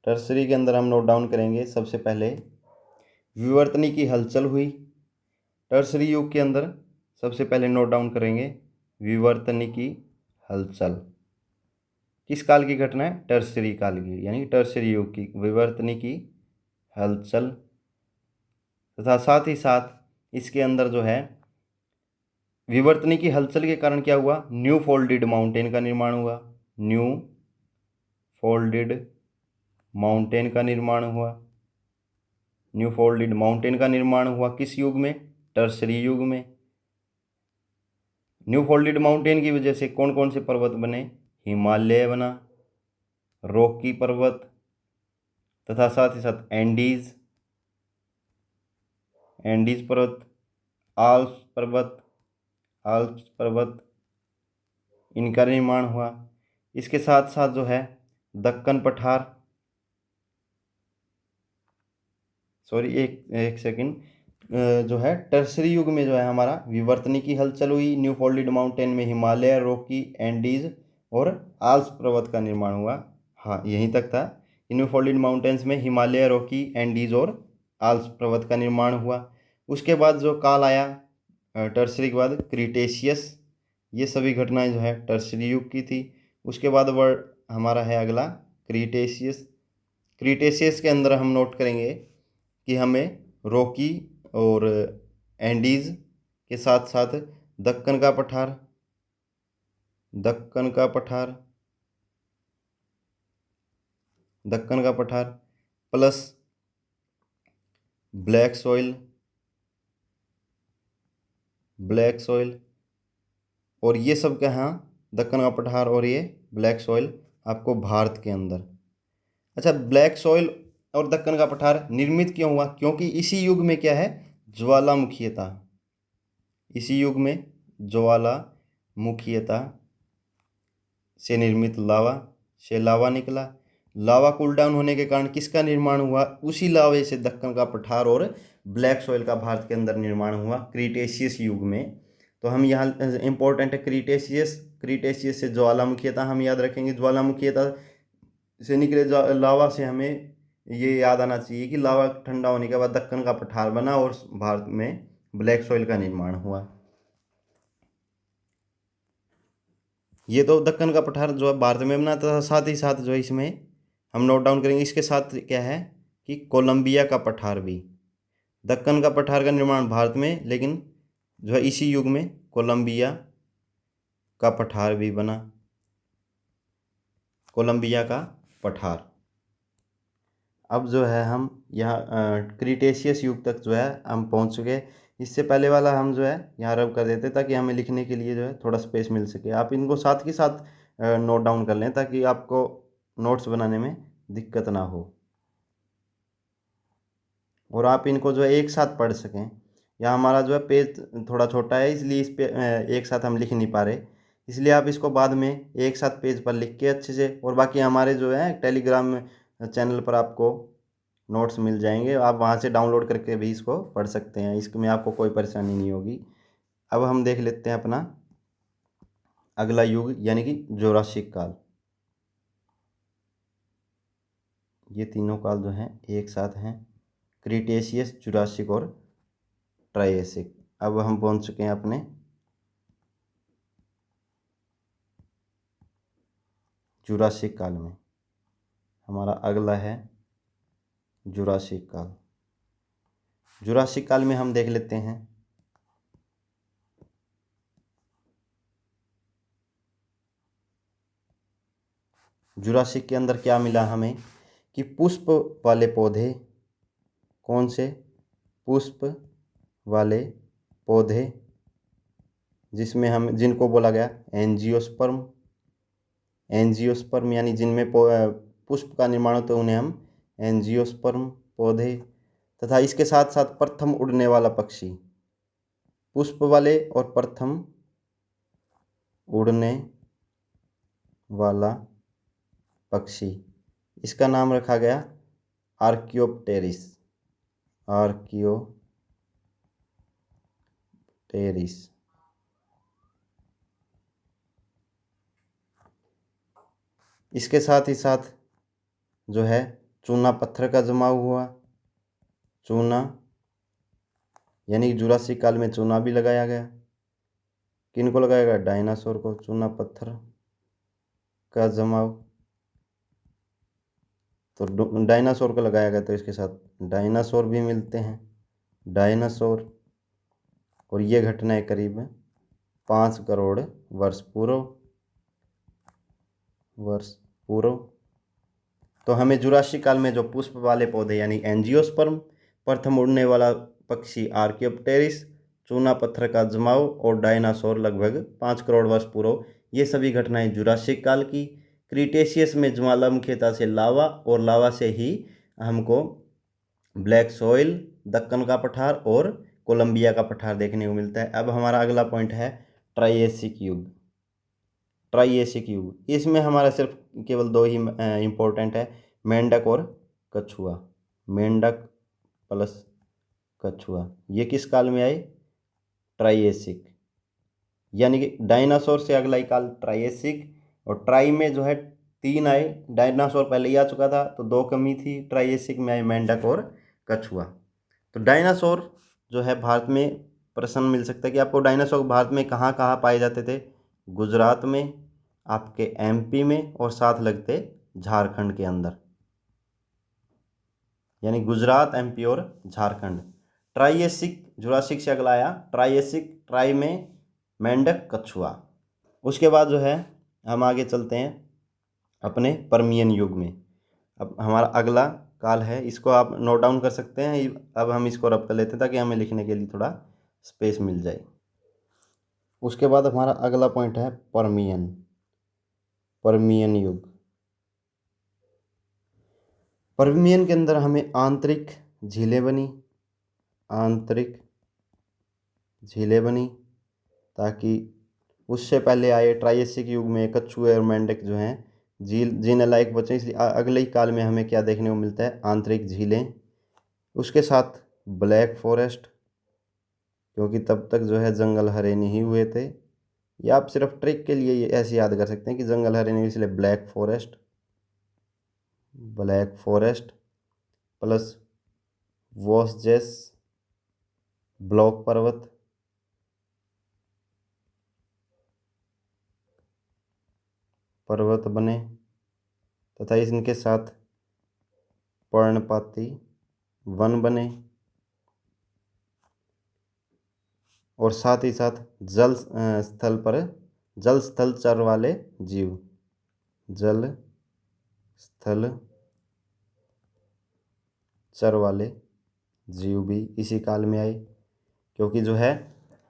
टर्सरी के अंदर हम नोट डाउन करेंगे। सबसे पहले विवर्तनी की हलचल हुई। टर्सरी युग के अंदर सबसे पहले नोट डाउन करेंगे विवर्तनी की हलचल। किस काल की घटना है? टर्सरी काल की, यानी टर्सरी युग की विवर्तनी की हलचल। तथा साथ ही साथ इसके अंदर जो है विवर्तनी की हलचल के कारण क्या हुआ, न्यू फोल्डेड माउंटेन का निर्माण हुआ। न्यू फोल्डेड माउंटेन का निर्माण हुआ। न्यू फोल्डेड माउंटेन का निर्माण हुआ किस युग में, टर्सरी युग में। न्यू फोल्डेड माउंटेन की वजह से कौन कौन से पर्वत बने, हिमालय बना, रॉकी पर्वत तथा साथ ही साथ एंडीज पर्वत, आल्प्स पर्वत इनका निर्माण हुआ। इसके साथ साथ जो है दक्कन पठार, सॉरी एक सेकंड, जो है टर्सरी युग में जो है हमारा विवर्तनी की हलचल हुई। न्यू फोल्डेड माउंटेन में हिमालय, रॉकी, एंडीज और आल्प्स पर्वत का निर्माण हुआ। हाँ, यहीं तक था। न्यू फोल्डेड माउंटेन्स में हिमालय, रॉकी, एंडीज और आल्प्स पर्वत का निर्माण हुआ। उसके बाद जो काल आया टर्सरी के बाद, क्रीटेशियस, ये सभी घटनाएं जो है टर्सरी युग की थी। उसके बाद वर्ड हमारा है अगला क्रीटेशियस। क्रीटेशियस के अंदर हम नोट करेंगे कि हमें रॉकी और एंडीज के साथ साथ दक्कन का पठार, दक्कन का पठार प्लस ब्लैक सॉइल और ये सब क्या है, दक्कन का पठार और ये ब्लैक सॉइल आपको भारत के अंदर। अच्छा, ब्लैक सॉइल और दक्कन का पठार निर्मित क्यों हुआ, क्योंकि इसी युग में क्या है, ज्वालामुखीयता, इसी युग में ज्वालामुखीयता से निर्मित लावा निकला। लावा कूल डाउन होने के कारण किसका निर्माण हुआ, उसी लावे से दक्कन का पठार और ब्लैक सॉइल का भारत के अंदर निर्माण हुआ क्रीटेशियस युग में। तो हम यहाँ इंपॉर्टेंट है क्रीटेशियस से ज्वालामुखीयता हम याद रखेंगे। ज्वालामुखीयता से निकले लावा से हमें ये याद आना चाहिए कि लावा ठंडा होने के बाद दक्कन का पठार बना और भारत में ब्लैक सॉइल का निर्माण हुआ। ये तो दक्कन का पठार जो है भारत में बना था, साथ ही साथ जो है इसमें हम नोट डाउन करेंगे, इसके साथ क्या है कि कोलंबिया का पठार भी, दक्कन का पठार का निर्माण भारत में, लेकिन जो है इसी युग में कोलंबिया का पठार भी बना, कोलंबिया का पठार। अब जो है हम यहाँ क्रीटेशियस युग तक जो है हम पहुँच चुके। इससे पहले वाला हम जो है यहाँ रब कर देते ताकि हमें लिखने के लिए जो है थोड़ा स्पेस मिल सके। आप इनको साथ के साथ नोट डाउन कर लें ताकि आपको नोट्स बनाने में दिक्कत ना हो और आप इनको जो है एक साथ पढ़ सकें। यहाँ हमारा जो है पेज थोड़ा छोटा है, इसलिए इस पे एक साथ हम लिख नहीं पा रहे, इसलिए आप इसको बाद में एक साथ पेज पर लिख के अच्छे से, और बाकी हमारे जो है टेलीग्राम चैनल पर आपको नोट्स मिल जाएंगे, आप वहाँ से डाउनलोड करके भी इसको पढ़ सकते हैं, इसमें आपको कोई परेशानी नहीं होगी। अब हम देख लेते हैं अपना अगला युग यानी कि जोरासिक काल। ये तीनों काल जो हैं एक साथ हैं, क्रीटेशियस, जुरासिक और ट्रायसिक। अब हम पहुँच चुके हैं अपने जुरासिक काल में। हमारा अगला है जुरासिक काल। जुरासिक काल में हम देख लेते हैं जुरासिक के अंदर क्या मिला हमें कि पुष्प वाले पौधे, कौन से, पुष्प वाले पौधे जिसमें हम जिनको बोला गया एंजियोस्पर्म यानी जिनमें पुष्प का निर्माण होता है उन्हें हम एंजियोस्पर्म पौधे, तथा इसके साथ साथ प्रथम उड़ने वाला पक्षी, पुष्प वाले और प्रथम उड़ने वाला पक्षी, इसका नाम रखा गया आर्कियोप्टेरिस। इसके साथ ही साथ जो है चूना पत्थर का जमाव हुआ, चूना यानी जुरासिक काल में चूना भी लगाया गया। किनको लगाया गया, डायनासोर को, चूना पत्थर का जमाव, तो डायनासोर को लगाया गया, तो इसके साथ डायनासोर भी मिलते हैं, डायनासोर। और ये घटनाएं करीब 5 करोड़ वर्ष पूर्व। तो हमें जुरासिक काल में जो पुष्प वाले पौधे यानी एंजियोस्पर्म, प्रथम उड़ने वाला पक्षी आर्कियोप्टेरिस, चूना पत्थर का जमाव और डायनासोर लगभग 5 करोड़ वर्ष पूर्व, ये सभी घटनाएं जुरासिक काल की। क्रीटेशियस में ज्वालामुखीता से लावा और लावा से ही हमको ब्लैक सॉइल, दक्कन का पठार और कोलंबिया का पठार देखने को मिलता है। अब हमारा अगला पॉइंट है ट्राइएसिक युग। ट्राइएसिक युग, इसमें हमारा सिर्फ केवल दो ही इम्पोर्टेंट है, मेंढक और कछुआ। मेंढक प्लस कछुआ, ये किस काल में आए? ट्राइएसिक। यानी कि डायनासोर से अगला ही काल ट्राइएसिक, और ट्राई में जो है 3 आए। डायनासोर पहले ही आ चुका था तो 2 कमी थी, ट्राइएसिक में आए मेंढक और कछुआ। तो डायनासोर जो है भारत में प्रश्न मिल सकता है कि आपको डायनासोर भारत में कहाँ कहाँ पाए जाते थे? गुजरात में, आपके एमपी में, और साथ लगते झारखंड के अंदर, यानी गुजरात, एमपी और झारखंड। ट्राइएसिक, जुरासिक से अगला आया ट्राइएसिक, ट्राई में मेंढक कछुआ। उसके बाद जो है हम आगे चलते हैं अपने परमियन युग में। अब हमारा अगला काल है, इसको आप नोट डाउन कर सकते हैं। अब हम इसको रब कर लेते हैं ताकि हमें लिखने के लिए थोड़ा स्पेस मिल जाए। उसके बाद हमारा अगला पॉइंट है परमियन, परमियन युग। परमियन के अंदर हमें आंतरिक झीलें बनी, आंतरिक झीलें बनी, ताकि उससे पहले आए ट्राइएसिक युग में कछुए और मेंढक जो हैं झील जीने लायक बचे, इसलिए अगले ही काल में हमें क्या देखने को मिलता है? आंतरिक झीलें। उसके साथ ब्लैक फॉरेस्ट, क्योंकि तब तक जो है जंगल हरे नहीं हुए थे। या आप सिर्फ ट्रिक के लिए ये ऐसे याद कर सकते हैं कि जंगल हरे नहीं, इसलिए Black Forest, Black Forest plus Vosges block पर्वत, पर्वत बने, तथा इनके साथ पर्णपाती वन बने, और साथ ही साथ जल स्थल चर वाले जीव, जल स्थल चर वाले जीव भी इसी काल में आए। क्योंकि जो है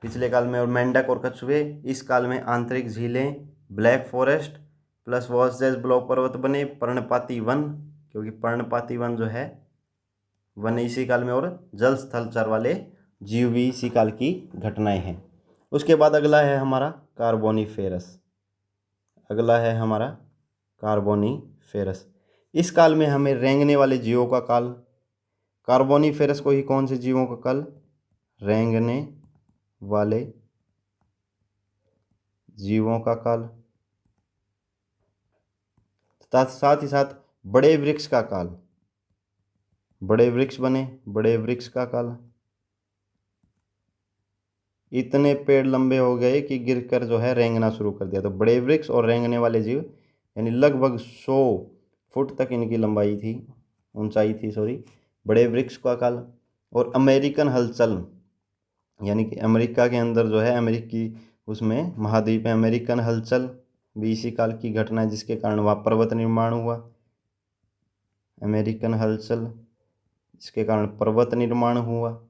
पिछले काल में और मेंढक और कछुए, इस काल में आंतरिक झीलें, black Forest plus Vosges block पर्वत बने, पर्णपाती वन, क्योंकि पर्णपाती वन जो है वन इसी काल में, और जल स्थल चर वाले जीव भी इसी काल की घटनाएं हैं। उसके बाद अगला है हमारा कार्बोनीफेरस, अगला है हमारा कार्बोनीफेरस। इस काल में हमें रेंगने वाले जीवों का काल, कार्बोनीफेरस को ही कौन से जीवों का काल? रेंगने वाले जीवों का काल, साथ ही साथ बड़े वृक्ष का काल, बड़े वृक्ष बने, बड़े वृक्ष का काल। इतने पेड़ लंबे हो गए कि गिरकर जो है रेंगना शुरू कर दिया। तो बड़े वृक्ष और रेंगने वाले जीव, यानी लगभग 100 फुट तक इनकी लंबाई थी, ऊंचाई थी, सॉरी, बड़े वृक्ष का काल। और अमेरिकन हलचल, यानी कि अमेरिका के अंदर जो है अमेरिकी उसमें महाद्वीप है, अमेरिकन हलचल भी इसी काल की घटना है, जिसके कारण वहाँ पर्वत निर्माण हुआ। अमेरिकन हलचल, इसके कारण पर्वत निर्माण हुआ।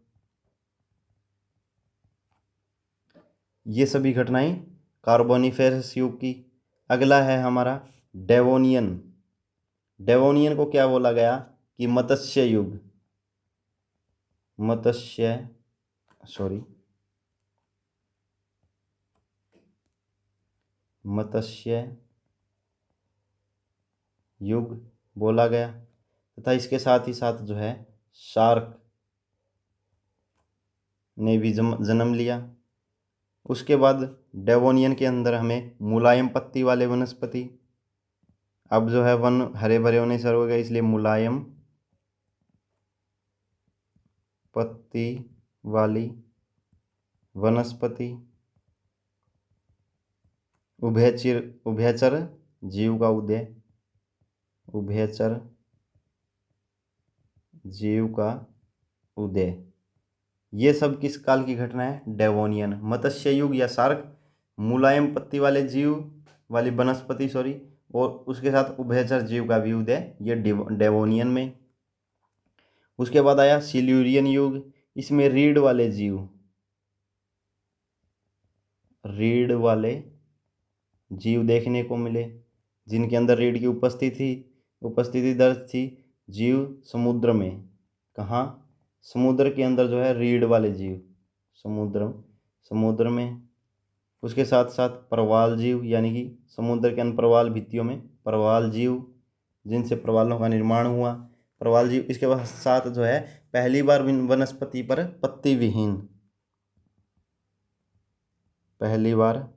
ये सभी घटनाएं कार्बोनीफेरस युग की। अगला है हमारा डेवोनियन। डेवोनियन को क्या बोला गया कि मत्स्य युग, मत्स्य सॉरी मत्स्य युग बोला गया, तथा इसके साथ ही साथ जो है शार्क ने भी जन्म लिया। उसके बाद डेवोनियन के अंदर हमें मुलायम पत्ती वाले वनस्पति, अब जो है वन हरे भरे होने शुरू हो गए, इसलिए मुलायम पत्ती वाली वनस्पति। उभयचर जीव का उदय, उभयचर जीव का उदय। ये सब किस काल की घटना है? डेवोनियन। मत्स्य युग या शार्क मुलायम पत्ती वाले जीव वाली वनस्पति और उसके साथ उभयचर जीव का भी उदय ये डेवोनियन में। उसके बाद आया सिल्यूरियन युग, इसमें रीढ़ वाले जीव देखने को मिले, जिनके अंदर रीढ़ की उपस्थिति दर्ज थी। जीव समुद्र में, कहाँ? समुद्र के अंदर जो है रीढ़ वाले जीव समुद्र में। उसके साथ साथ प्रवाल जीव, यानी कि समुद्र के प्रवाल भित्तियों में प्रवाल जीव, जिनसे प्रवालों का निर्माण हुआ, प्रवाल जीव। इसके बाद साथ जो है पहली बार वनस्पति पर पत्ती विहीन, पहली बार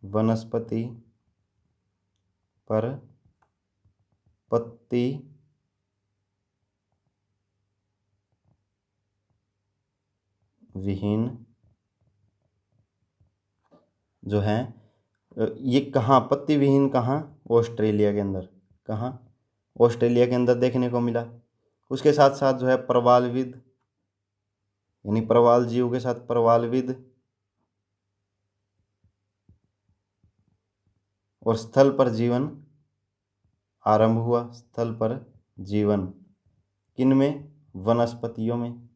वनस्पति पर पत्ती विहीन जो है ये कहाँ, पत्ती विहीन कहाँ? ऑस्ट्रेलिया के अंदर। कहाँ? ऑस्ट्रेलिया के अंदर देखने को मिला। उसके साथ साथ जो है प्रवालविद, यानी प्रवाल जीव के साथ प्रवालविद, और स्थल पर जीवन आरंभ हुआ। स्थल पर जीवन किन में? वनस्पतियों में।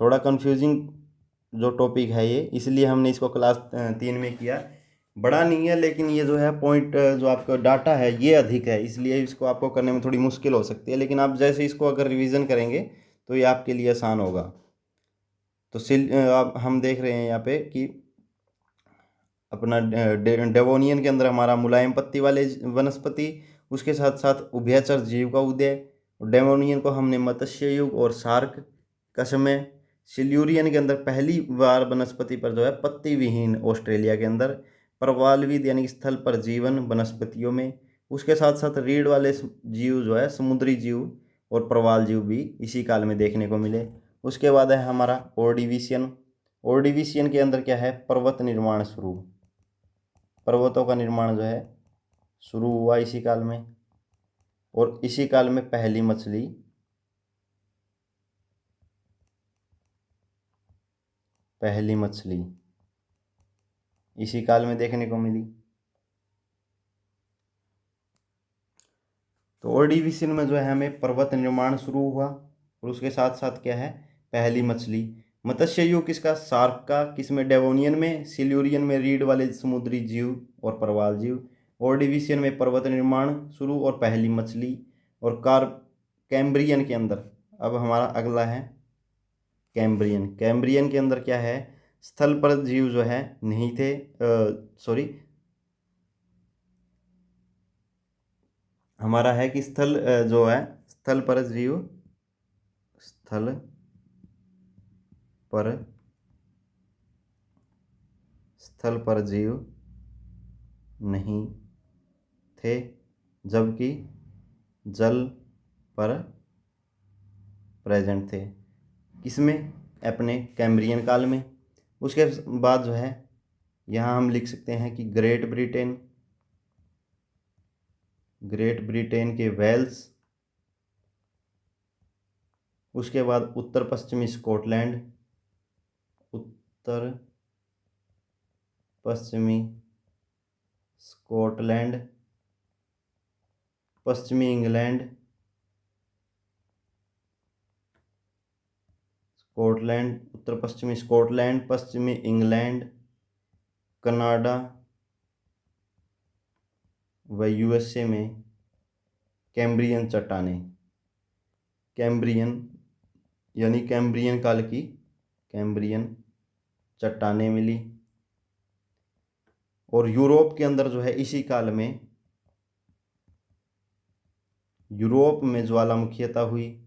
थोड़ा कंफ्यूजिंग जो टॉपिक है ये, इसलिए हमने इसको क्लास 3 में किया। बड़ा नहीं है, लेकिन ये जो है पॉइंट जो आपका डाटा है ये अधिक है, इसलिए इसको आपको करने में थोड़ी मुश्किल हो सकती है। लेकिन आप जैसे इसको अगर रिवीजन करेंगे तो ये आपके लिए आसान होगा। तो अब हम देख रहे हैं यहाँ पे कि अपना डेवोनियन के अंदर हमारा मुलायम पत्ती वाले वनस्पति, उसके साथ साथ उभयचर जीव का उदय। डेवोनियन को हमने मत्स्य युग और शार्क का समय। सिल्यूरियन के अंदर पहली बार वनस्पति पर जो है पत्ती विहीन ऑस्ट्रेलिया के अंदर। प्रवालविद यानी स्थल पर जीवन वनस्पतियों में। उसके साथ साथ रीढ़ वाले जीव जो है समुद्री जीव और प्रवाल जीव भी इसी काल में देखने को मिले। उसके बाद है हमारा ऑर्डिविशियन। ऑर्डिविशियन के अंदर क्या है? पर्वत निर्माण शुरू, पर्वतों का निर्माण जो है शुरू हुआ इसी काल में। और इसी काल में पहली मछली इसी काल में देखने को मिली। तो ऑर्डिविशियन में जो है हमें पर्वत निर्माण शुरू हुआ, और उसके साथ साथ क्या है? पहली मछली। मत्स्य युग किसका? शार्क का। किसमें? डेवोनियन में। सिल्यूरियन में रीढ़ वाले समुद्री जीव और प्रवाल जीव। ऑर्डिविशियन में पर्वत निर्माण शुरू और पहली मछली। और कैम्ब्रियन के अंदर, अब हमारा अगला है कैम्ब्रियन के अंदर क्या है? स्थल पर जीव जो है नहीं थे, हमारा है कि स्थल जो है स्थल पर जीव नहीं थे, जबकि जल पर प्रेजेंट थे। किसमें? अपने कैम्ब्रियन काल में। उसके बाद जो है यहाँ हम लिख सकते हैं कि ग्रेट ब्रिटेन के वेल्स। उसके बाद उत्तर पश्चिमी स्कॉटलैंड, पश्चिमी इंग्लैंड, उत्तर पश्चिमी स्कॉटलैंड, पश्चिमी इंग्लैंड, कनाडा व यूएसए में कैम्ब्रियन चट्टानें, कैम्ब्रियन काल की कैम्ब्रियन चट्टानें मिली। और यूरोप के अंदर जो है इसी काल में यूरोप में ज्वालामुखीयता हुई।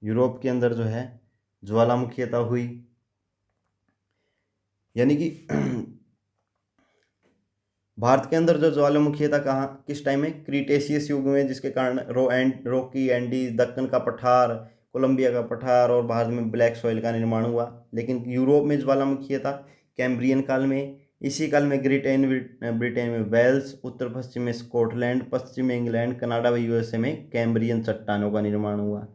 यूरोप के अंदर जो है ज्वालामुखीयता हुई, यानी कि भारत के अंदर जो ज्वालामुखीयता कहाँ किस टाइम में? क्रीटेशियस युग में, जिसके कारण रॉकी एंडीज, दक्कन का पठार, कोलंबिया का पठार और भारत में ब्लैक सॉइल का निर्माण हुआ। लेकिन यूरोप में ज्वालामुखीयता कैम्ब्रियन काल में। इसी काल में ब्रिटेन में वेल्स, उत्तर पश्चिम में स्कॉटलैंड, पश्चिम में इंग्लैंड, कनाडा व यूएसए में कैम्ब्रियन चट्टानों का निर्माण हुआ।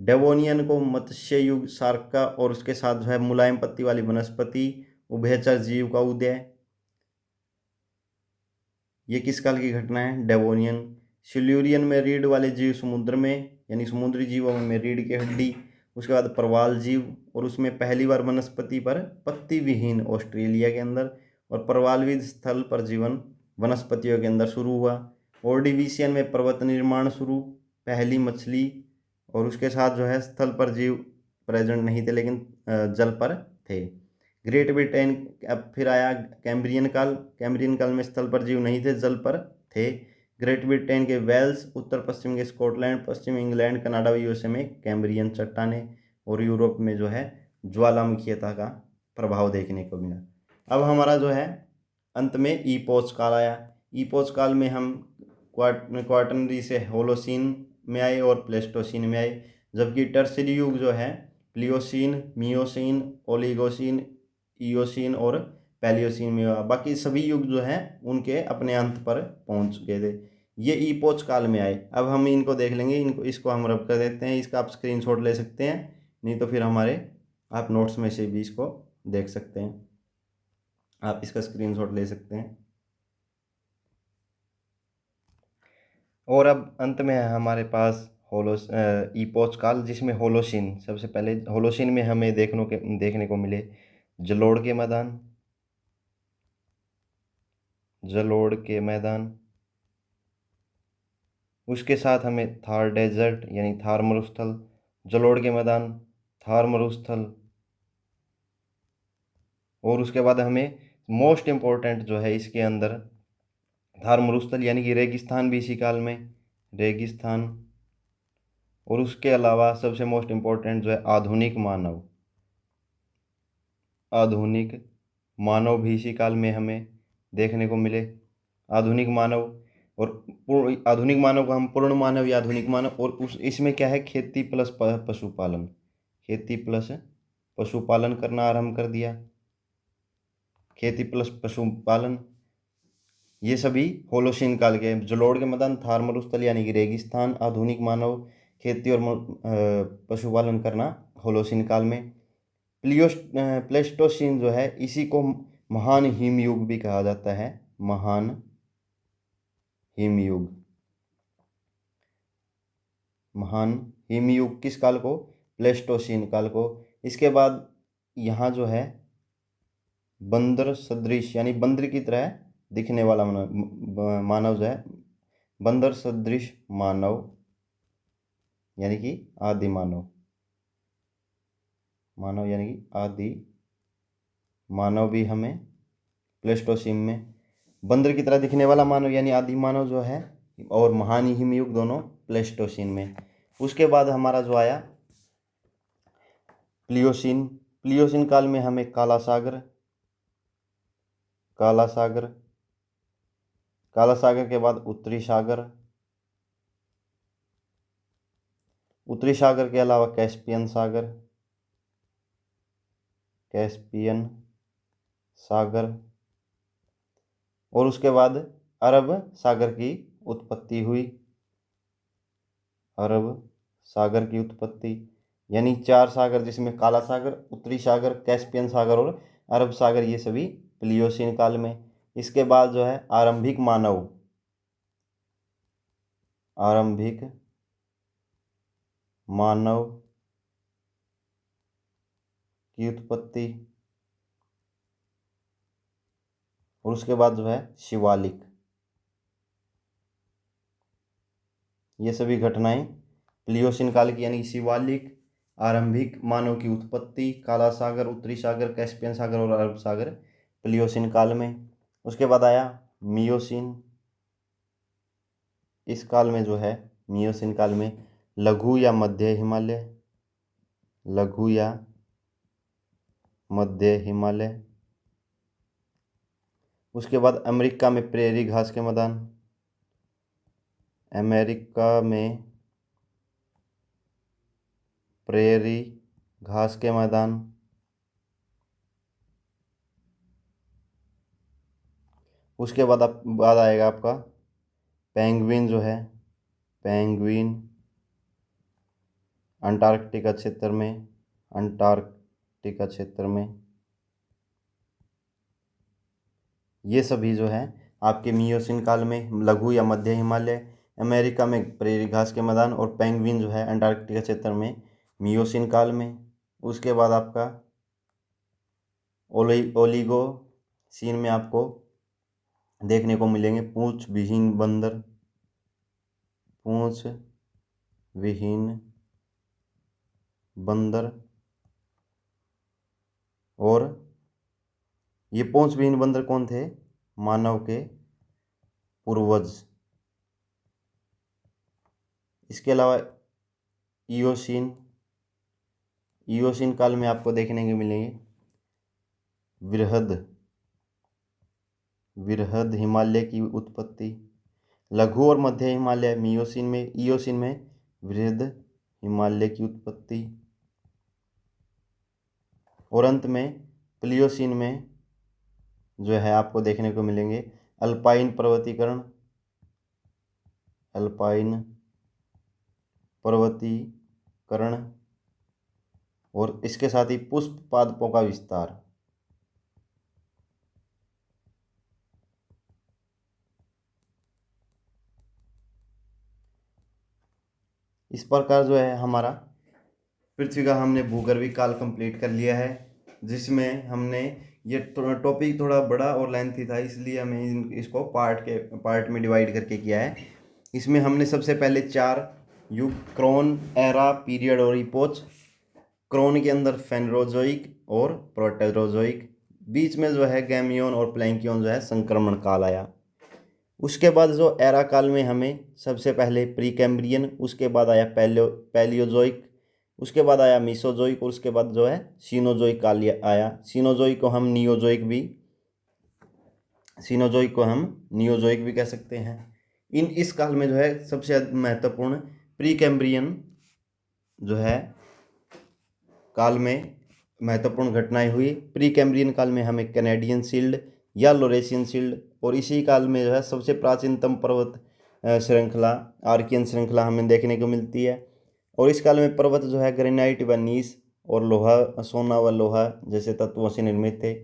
डेवोनियन को मत्स्य युग, शार्क का, और उसके साथ जो है मुलायम पत्ती वाली वनस्पति, उभयचर जीव का उदय। ये किस काल की घटना है? डेवोनियन। सिल्यूरियन में रीढ़ वाले जीव समुद्र में, यानी समुद्री जीवों में रीढ़ की हड्डी। उसके बाद प्रवाल जीव, और उसमें पहली बार वनस्पति पर पत्ती विहीन ऑस्ट्रेलिया के अंदर, और प्रवालविद स्थल पर जीवन वनस्पतियों के अंदर शुरू हुआ। ऑर्डिविशियन में पर्वत निर्माण शुरू, पहली मछली, और उसके साथ जो है स्थल पर जीव प्रेजेंट नहीं थे लेकिन जल पर थे। Great Britain. अब फिर आया कैम्ब्रियन काल। कैम्ब्रियन काल में स्थल पर जीव नहीं थे, जल पर थे। ग्रेट ब्रिटेन के वेल्स, उत्तर पश्चिम के स्कॉटलैंड, पश्चिम इंग्लैंड, कनाडा, यूएसए में कैम्ब्रियन चट्टानें, और यूरोप में जो है ज्वालामुखीयता का प्रभाव देखने को मिला। अब हमारा जो है अंत में ईपोच काल आया। ईपोच काल में हम क्वाटरनरी से होलोसीन में आए और प्लेस्टोसीन में आए, जबकि टर्शियरी युग जो है प्लियोसीन, मियोसीन, ओलिगोसीन, इयोसीन और पैलियोसीन में हुआ। बाकी सभी युग जो हैं उनके अपने अंत पर पहुंच गए थे। ये ईपोच काल में आए। अब हम इनको देख लेंगे, इनको इसको हम रब कर देते हैं। इसका आप स्क्रीनशॉट ले सकते हैं, नहीं तो फिर हमारे आप नोट्स में से भी इसको देख सकते हैं। आप इसका स्क्रीनशॉट ले सकते हैं। और अब अंत में है हमारे पास ईपोच काल, जिसमें होलोसीन। सबसे पहले होलोसीन में हमें देखने को मिले जलोढ़ के मैदान, जलोढ़ के मैदान। उसके साथ हमें थार डेजर्ट यानी थार मरुस्थल, जलोढ़ के मैदान, थार मरुस्थल, और उसके बाद हमें मोस्ट इम्पोर्टेंट जो है इसके अंदर थार मरुस्थल यानी कि रेगिस्तान भी इसी काल में, रेगिस्तान। और उसके अलावा सबसे मोस्ट इम्पोर्टेंट जो है आधुनिक मानव, आधुनिक मानव भी इसी काल में हमें देखने को मिले। आधुनिक मानव, और आधुनिक मानव को हम पूर्ण मानव या आधुनिक मानव, और उस इसमें क्या है, खेती प्लस पशुपालन, खेती प्लस पशुपालन करना आरंभ कर दिया। खेती प्लस पशुपालन, ये सभी होलोसीन काल के। जलोढ़ के मैदान, थार मरुस्थल यानी कि रेगिस्तान, आधुनिक मानव, खेती और पशुपालन करना होलोसीन काल में। प्लेस्टोसीन जो है इसी को महान हिमयुग भी कहा जाता है, महान हिमयुग। महान हिमयुग किस काल को? प्लेस्टोसीन काल को। इसके बाद यहाँ जो है बंदर सदृश यानी बंदर की तरह दिखने वाला मानव जो है, बंदर सदृश मानव यानी कि आदि मानव, मानव यानी कि आदि मानव भी हमें प्लेस्टोसीन में, बंदर की तरह दिखने वाला मानव यानी आदि मानव जो है, और महान हिमयुग दोनों प्लेस्टोसीन में। उसके बाद हमारा जो आया प्लियोसीन। प्लियोसीन काल में हमें काला सागर, काला सागर, काला सागर के बाद उत्तरी सागर, उत्तरी सागर के अलावा कैस्पियन सागर, कैस्पियन सागर, और उसके बाद अरब सागर की उत्पत्ति हुई, अरब सागर की उत्पत्ति। यानी चार सागर, जिसमें काला सागर, उत्तरी सागर, कैस्पियन सागर और अरब सागर, ये सभी प्लियोसीन काल में। इसके बाद जो है आरंभिक मानव, आरंभिक मानव की उत्पत्ति, और उसके बाद जो है शिवालिक। ये सभी घटनाएं प्लियोसीन काल की, यानी शिवालिक, आरंभिक मानव की उत्पत्ति, काला सागर, उत्तरी सागर, कैस्पियन सागर और अरब सागर प्लियोसीन काल में। उसके बाद आया मियोसीन। इस काल में जो है मियोसीन काल में लघु या मध्य हिमालय, लघु या मध्य हिमालय। उसके बाद अमेरिका में प्रेरी घास के मैदान, अमेरिका में प्रेरी घास के मैदान। उसके बाद आएगा आपका पेंगुइन जो है, पेंगुइन अंटार्कटिका क्षेत्र में, अंटार्कटिका क्षेत्र में ये सभी जो है आपके मियोसीन काल में लघु या मध्य हिमालय, अमेरिका में प्रेरी घास के मैदान और पेंगुइन जो है अंटार्कटिका क्षेत्र में मियोसीन काल में। उसके बाद आपका ओलिगोसीन में आपको देखने को मिलेंगे पूंछ विहीन बंदर, पूंछ विहीन बंदर। और ये पूंछ विहीन बंदर कौन थे? मानव के पूर्वज। इसके अलावा इयोसीन, इयोसीन काल में आपको देखने को मिलेंगे वृहद हिमालय की उत्पत्ति। लघु और मध्य हिमालय मियोसीन में, इयोसीन में वृहद हिमालय की उत्पत्ति। और अंत में प्लियोसीन में जो है आपको देखने को मिलेंगे अल्पाइन पर्वतीकरण, अल्पाइन पर्वतीकरण और इसके साथ ही पुष्प पादपों का विस्तार। इस प्रकार जो है हमारा पृथ्वी का हमने भूगर्भीय काल कंप्लीट कर लिया है, जिसमें हमने ये टॉपिक थोड़ा बड़ा और लेंथी था, इसलिए हमें इसको पार्ट में डिवाइड करके किया है। इसमें हमने सबसे पहले 4 युग क्रोन, एरा, पीरियड और इपोच। क्रोन के अंदर फेनरोजोइक और प्रोटेरोजोइक, बीच में जो है गैमियोन और प्लैंकियोन जो है संक्रमण काल आया। उसके बाद जो एरा काल में हमें सबसे पहले प्री कैम्ब्रियन, उसके बाद आया पैलियोजोइक, उसके बाद आया मीसोजोइक और उसके बाद जो है सीनोजोइक काल आया। सीनोजोइक को हम नियोजोइक भी कह सकते हैं। इस काल में जो है सबसे महत्वपूर्ण प्री कैम्ब्रियन जो है काल में महत्वपूर्ण घटनाएं हुई। प्री कैम्ब्रियन काल में हमें कैनेडियन शील्ड या लोरेशियन शील्ड, और इसी काल में जो है सबसे प्राचीनतम पर्वत श्रृंखला आर्कियन श्रृंखला हमें देखने को मिलती है। और इस काल में पर्वत जो है ग्रेनाइट व नीस और लोहा, सोना व लोहा जैसे तत्वों से निर्मित थे।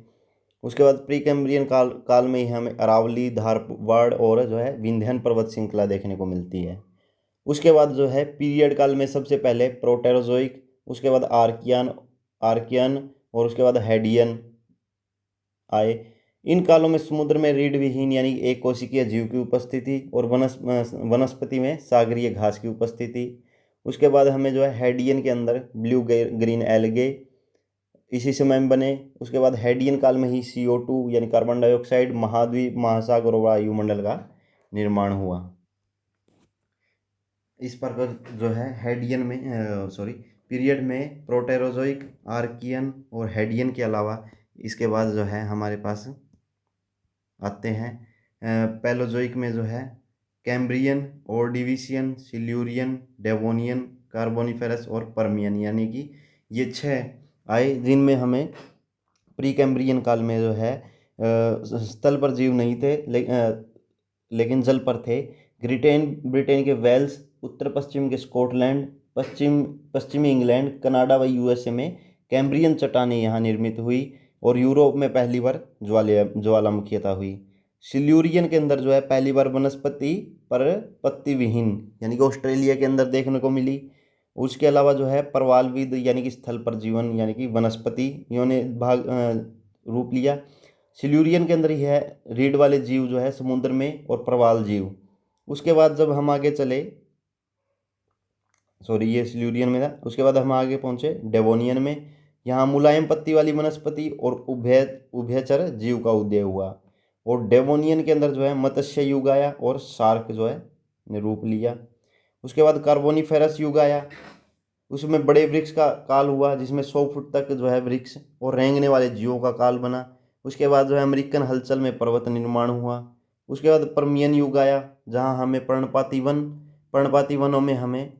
उसके बाद प्री कैम्ब्रियन काल में ही हमें अरावली, धारवाड़ और जो है विंध्यन पर्वत श्रृंखला देखने को मिलती है। उसके बाद जो है पीरियड काल में सबसे पहले प्रोटेरोजोइक, उसके बाद आर्कियन और उसके बाद हेडियन आए। इन कालों में समुद्र में रीढ़ विहीन यानी एक कोशिकीय जीव की उपस्थिति और वनस्पति में सागरीय घास की उपस्थिति। उसके बाद हमें जो है हेडियन के अंदर ब्लू ग्रीन एल्गे इसी समय में बने। उसके बाद हेडियन काल में ही CO2 यानी कार्बन डाइऑक्साइड, महाद्वीप, महासागर और वायुमंडल का निर्माण हुआ। इस प्रकार जो है हेडियन में पीरियड में प्रोटेरोजोइक, आर्कियन और हेडियन के अलावा इसके बाद जो है हमारे पास आते हैं पैलोजोइक में जो है कैम्ब्रियन, ऑर्डिविशियन, सिल्यूरियन, डेवोनियन, कार्बोनिफेरस और पर्मियन, यानी कि ये 6 आए, जिनमें हमें प्री कैम्ब्रियन काल में जो है स्थल पर जीव नहीं थे, लेकिन जल पर थे। ब्रिटेन के वेल्स, उत्तर पश्चिम के स्कॉटलैंड, पश्चिमी इंग्लैंड, कनाडा व USA में कैम्ब्रियन चट्टानें यहाँ निर्मित हुई और यूरोप में पहली बार ज्वालामुखीता हुई। सिल्यूरियन के अंदर जो है पहली बार वनस्पति पर पत्ती विहीन यानी कि ऑस्ट्रेलिया के अंदर देखने को मिली। उसके अलावा जो है प्रवालविद यानी कि स्थल पर जीवन यानी कि वनस्पतियों ने रूप लिया। सिल्यूरियन के अंदर ही है रीढ़ वाले जीव जो है समुद्र में और प्रवाल जीव। उसके बाद जब हम आगे चले, ये सिल्यूरियन में था। उसके बाद हम आगे पहुंचे डेवोनियन में, यहाँ मुलायम पत्ती वाली वनस्पति और उभयचर जीव का उदय हुआ। और डेवोनियन के अंदर जो है मत्स्य युग आया और शार्क जो है ने रूप लिया। उसके बाद कार्बोनिफेरस युग आया, उसमें बड़े वृक्ष का काल हुआ जिसमें 100 फुट तक जो है वृक्ष और रेंगने वाले जीवों का काल बना। उसके बाद जो है अमेरिकन हलचल में पर्वत निर्माण हुआ। उसके बाद पर्मियन युग आया, जहाँ हमें पर्णपाती वनों में हमें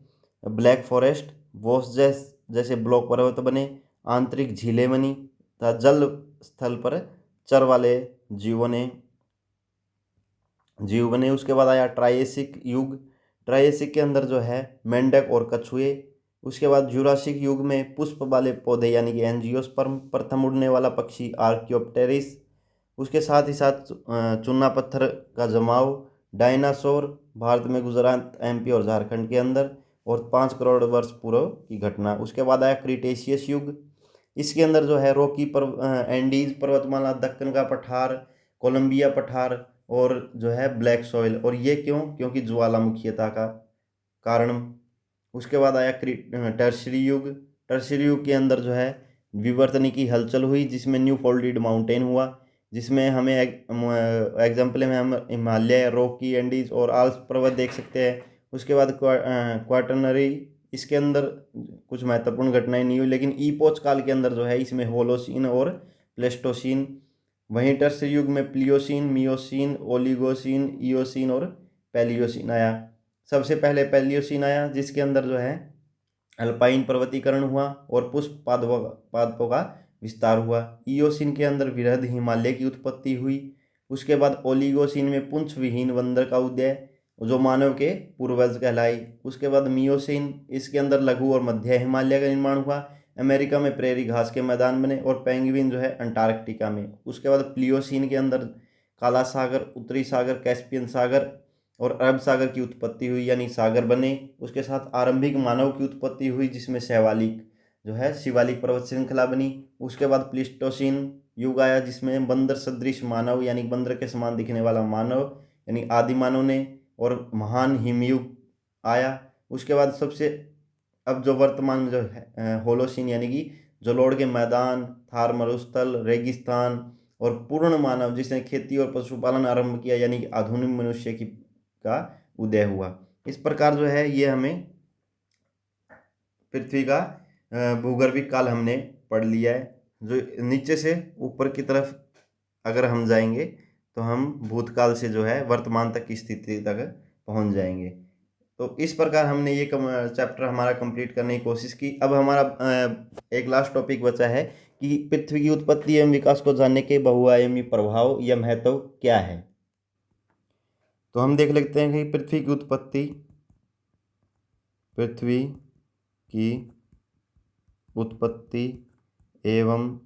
ब्लैक फॉरेस्ट, वोस जैसे ब्लॉक पर्वत बने, आंतरिक झीलें बनी तथा जल स्थल पर चर वाले जीव बने। उसके बाद आया ट्रायसिक युग। ट्रायसिक के अंदर जो है मेंढक और कछुए। उसके बाद जुरासिक युग में पुष्प वाले पौधे यानी कि एंजियोस्पर्म, प्रथम उड़ने वाला पक्षी आर्कियोप्टेरिस, उसके साथ ही साथ चूना पत्थर का जमाव, डायनासोर, भारत में गुजरात, एमपी और झारखंड के अंदर, और 5 करोड़ वर्ष पूर्व की घटना। उसके बाद आया क्रिटेशियस युग। इसके अंदर जो है रॉकी एंडीज पर्वतमाला, दक्कन का पठार, कोलंबिया पठार और जो है ब्लैक सॉइल। और ये क्यों? क्योंकि ज्वालामुखीयता का कारण। उसके बाद आया टर्शरी युग। टर्शरी युग के अंदर जो है विवर्तनिकी की हलचल हुई, जिसमें न्यू फोल्डेड माउंटेन हुआ, जिसमें हमें एग्जाम्पल में हम हिमालय, रॉकी, एंडीज और आल्प्स पर्वत देख सकते हैं। उसके बाद क्वाटरनरी, इसके अंदर कुछ महत्वपूर्ण घटनाएं नहीं हुई, लेकिन ईपोच काल के अंदर जो है इसमें होलोसीन और प्लेस्टोसीन। वहीं टर्शरी युग में प्लियोसीन, मियोसीन, ओलिगोसीन, इयोसीन और पैलियोसीन आया। सबसे पहले पैलियोसीन आया, जिसके अंदर जो है अल्पाइन पर्वतीकरण हुआ और पुष्प पादपों का विस्तार हुआ। इयोसीन के अंदर वृहद हिमालय की उत्पत्ति हुई। उसके बाद ओलिगोसीन में पुंछ विहीन बंदर का उदय, जो मानव के पूर्वज कहलाई। उसके बाद मियोसीन, इसके अंदर लघु और मध्य हिमालय का निर्माण हुआ। अमेरिका में प्रेरी घास के मैदान बने और पेंगुइन जो है अंटार्कटिका में। उसके बाद प्लियोसीन के अंदर काला सागर, उत्तरी सागर, कैस्पियन सागर और अरब सागर की उत्पत्ति हुई, यानी सागर बने। उसके साथ आरंभिक मानव की उत्पत्ति हुई, जिसमें शिवालिक जो है शिवालिक पर्वत श्रृंखला बनी। उसके बाद प्लिस्टोसीन युग आया, जिसमें बंदर सदृश मानव यानी बंदर के समान दिखने वाला मानव यानी आदि मानव ने, और महान हिमयुग आया। उसके बाद सबसे अब जो वर्तमान में जो है होलोसीन यानी कि जलोढ़ के मैदान, थार मरुस्थल, रेगिस्तान और पूर्ण मानव जिसने खेती और पशुपालन आरंभ किया, यानी कि आधुनिक मनुष्य की का उदय हुआ। इस प्रकार जो है ये हमें पृथ्वी का भूगर्भिक काल हमने पढ़ लिया है। जो नीचे से ऊपर की तरफ अगर हम जाएंगे तो हम भूतकाल से जो है वर्तमान तक की स्थिति तक पहुंच जाएंगे। तो इस प्रकार हमने ये चैप्टर हमारा कंप्लीट करने की कोशिश की। अब हमारा एक लास्ट टॉपिक बचा है कि पृथ्वी की उत्पत्ति एवं विकास को जानने के बहुआयामी प्रभाव या महत्व क्या है। तो हम देख लेते हैं कि पृथ्वी की उत्पत्ति एवं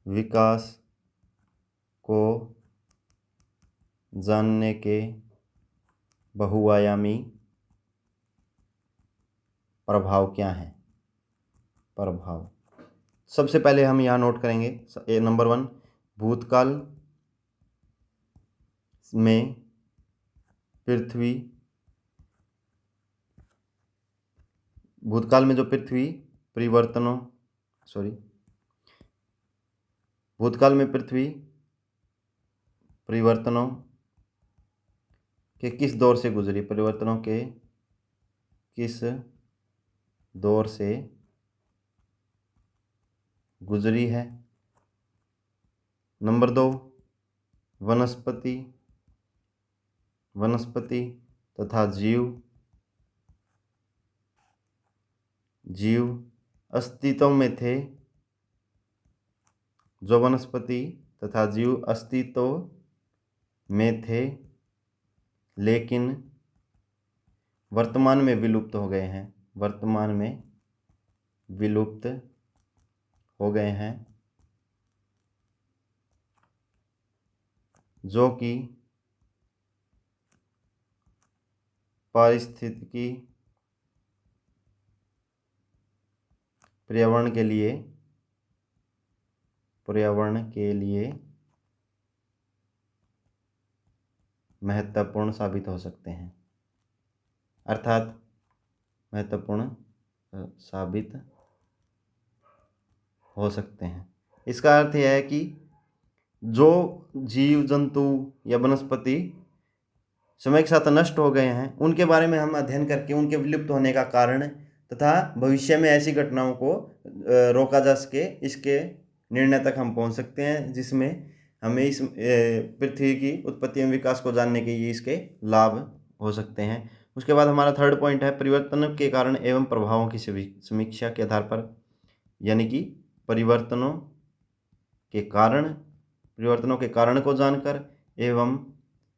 विकास को जानने के बहुआयामी प्रभाव क्या हैं। प्रभाव सबसे पहले हम यहाँ नोट करेंगे नंबर 1, भूतकाल में जो पृथ्वी परिवर्तनों के किस दौर से गुजरी, परिवर्तनों के किस दौर से गुजरी है। नंबर 2, वनस्पति तथा जीव अस्तित्व में थे। जो वनस्पति तथा जीव अस्तित्व में थे लेकिन वर्तमान में विलुप्त हो गए हैं, जो कि पारिस्थितिकी पर्यावरण के लिए महत्वपूर्ण साबित हो सकते हैं। अर्थात महत्वपूर्ण साबित हो सकते हैं। इसका अर्थ यह है कि जो जीव जंतु या वनस्पति समय के साथ नष्ट हो गए हैं, उनके बारे में हम अध्ययन करके उनके विलुप्त होने का कारण तथा भविष्य में ऐसी घटनाओं को रोका जा सके, इसके निर्णय तक हम पहुंच सकते हैं, जिसमें हमें इस पृथ्वी की उत्पत्ति एवं विकास को जानने के लिए इसके लाभ हो सकते हैं। उसके बाद हमारा 3rd पॉइंट है परिवर्तनों के कारण एवं प्रभावों की समीक्षा के आधार पर, यानी कि परिवर्तनों के कारण को जानकर एवं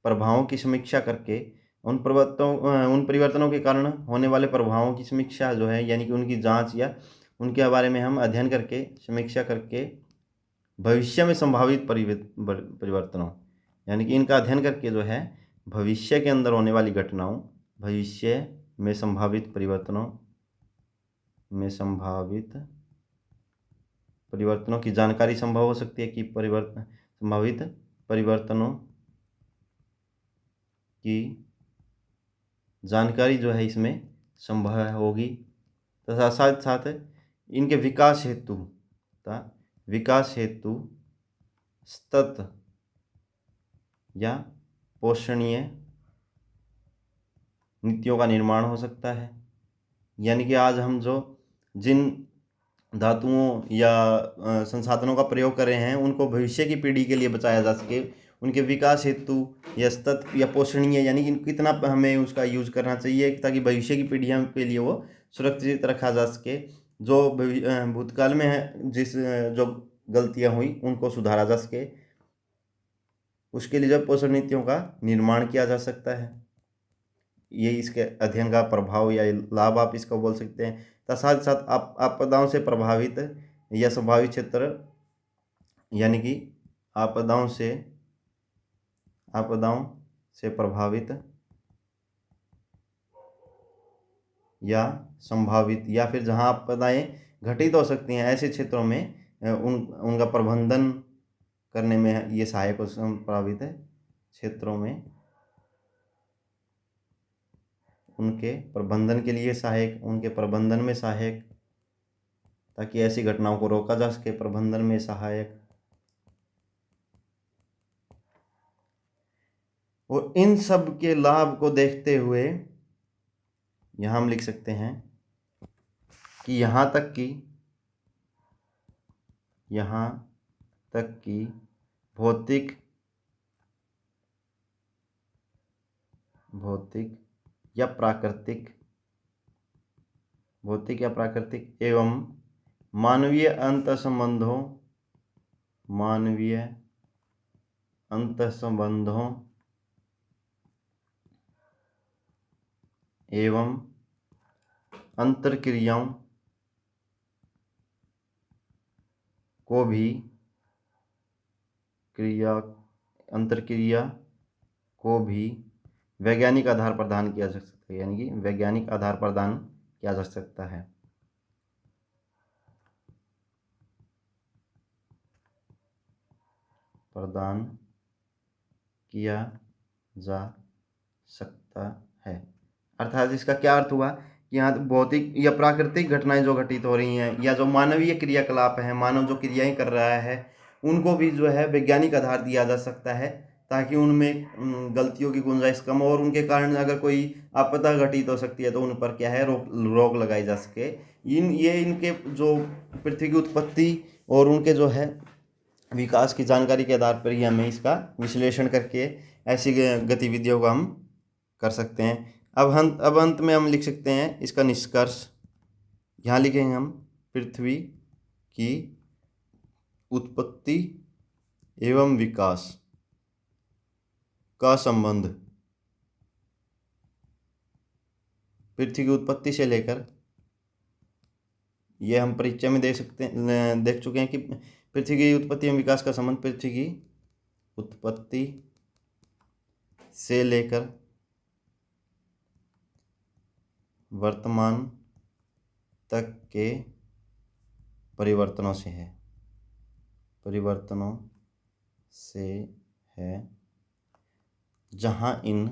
प्रभावों की समीक्षा करके उन परिवर्तनों के कारण होने वाले प्रभावों की समीक्षा जो है, यानी कि उनकी जांच या उनके बारे में हम अध्ययन करके समीक्षा करके भविष्य में संभावित परिवर्तनों, यानी कि इनका अध्ययन करके जो है भविष्य के अंदर होने वाली घटनाओं, भविष्य में संभावित परिवर्तनों की जानकारी संभव हो सकती है कि संभावित परिवर्तनों की जानकारी जो है इसमें संभव होगी तथा साथ साथ इनके विकास हेतु सतत या पोषणीय नीतियों का निर्माण हो सकता है। यानी कि आज हम जिन धातुओं या संसाधनों का प्रयोग कर रहे हैं उनको भविष्य की पीढ़ी के लिए बचाया जा सके, उनके विकास हेतु या सतत या पोषणीय, यानी कि कितना हमें उसका यूज करना चाहिए ताकि भविष्य की पीढ़ियों के लिए वो सुरक्षित रखा जा सके। जो भूतकाल में है जो गलतियां हुई उनको सुधारा जा सके, उसके लिए जब पोषण नीतियों का निर्माण किया जा सकता है। ये इसके अध्ययन का प्रभाव या लाभ आप इसको बोल सकते हैं। तथा साथ साथ आपदाओं से प्रभावित या संभावित क्षेत्र, यानी कि आपदाओं से प्रभावित या संभावित या फिर जहां आपदाएं घटित हो सकती हैं ऐसे क्षेत्रों में उनका प्रबंधन करने में ये सहायक हो, संभावित क्षेत्रों में उनके प्रबंधन के लिए सहायक, उनके प्रबंधन में सहायक, ताकि ऐसी घटनाओं को रोका जा सके, प्रबंधन में सहायक। और इन सब के लाभ को देखते हुए यहाँ हम लिख सकते हैं कि यहाँ तक कि भौतिक या प्राकृतिक एवं मानवीय अंतःसंबंधों एवं अंतरक्रियाओं को भी वैज्ञानिक आधार प्रदान किया जा सकता है, यानी कि वैज्ञानिक आधार प्रदान किया जा सकता है। प्रदान किया जा सकता है अर्थात इसका क्या अर्थ हुआ कि यहाँ भौतिक या प्राकृतिक घटनाएं जो घटित हो रही हैं या जो मानवीय क्रियाकलाप हैं, मानव जो क्रियाएं कर रहा है, उनको भी जो है वैज्ञानिक आधार दिया जा सकता है ताकि उनमें गलतियों की गुंजाइश कम हो और उनके कारण अगर कोई आपदा घटित हो सकती है तो उन पर क्या है रोक लगाई जा सके। इनके जो पृथ्वी की उत्पत्ति और उनके जो है विकास की जानकारी के आधार पर ही हमें इसका विश्लेषण करके ऐसी गतिविधियों को हम कर सकते हैं। अब अंत में हम लिख सकते हैं इसका निष्कर्ष। यहाँ लिखेंगे हम पृथ्वी की उत्पत्ति एवं विकास का संबंध पृथ्वी की उत्पत्ति से लेकर, ये हम परिचय में देख चुके हैं कि पृथ्वी की उत्पत्ति एवं विकास का संबंध पृथ्वी की उत्पत्ति से लेकर वर्तमान तक के परिवर्तनों से है, जहां इन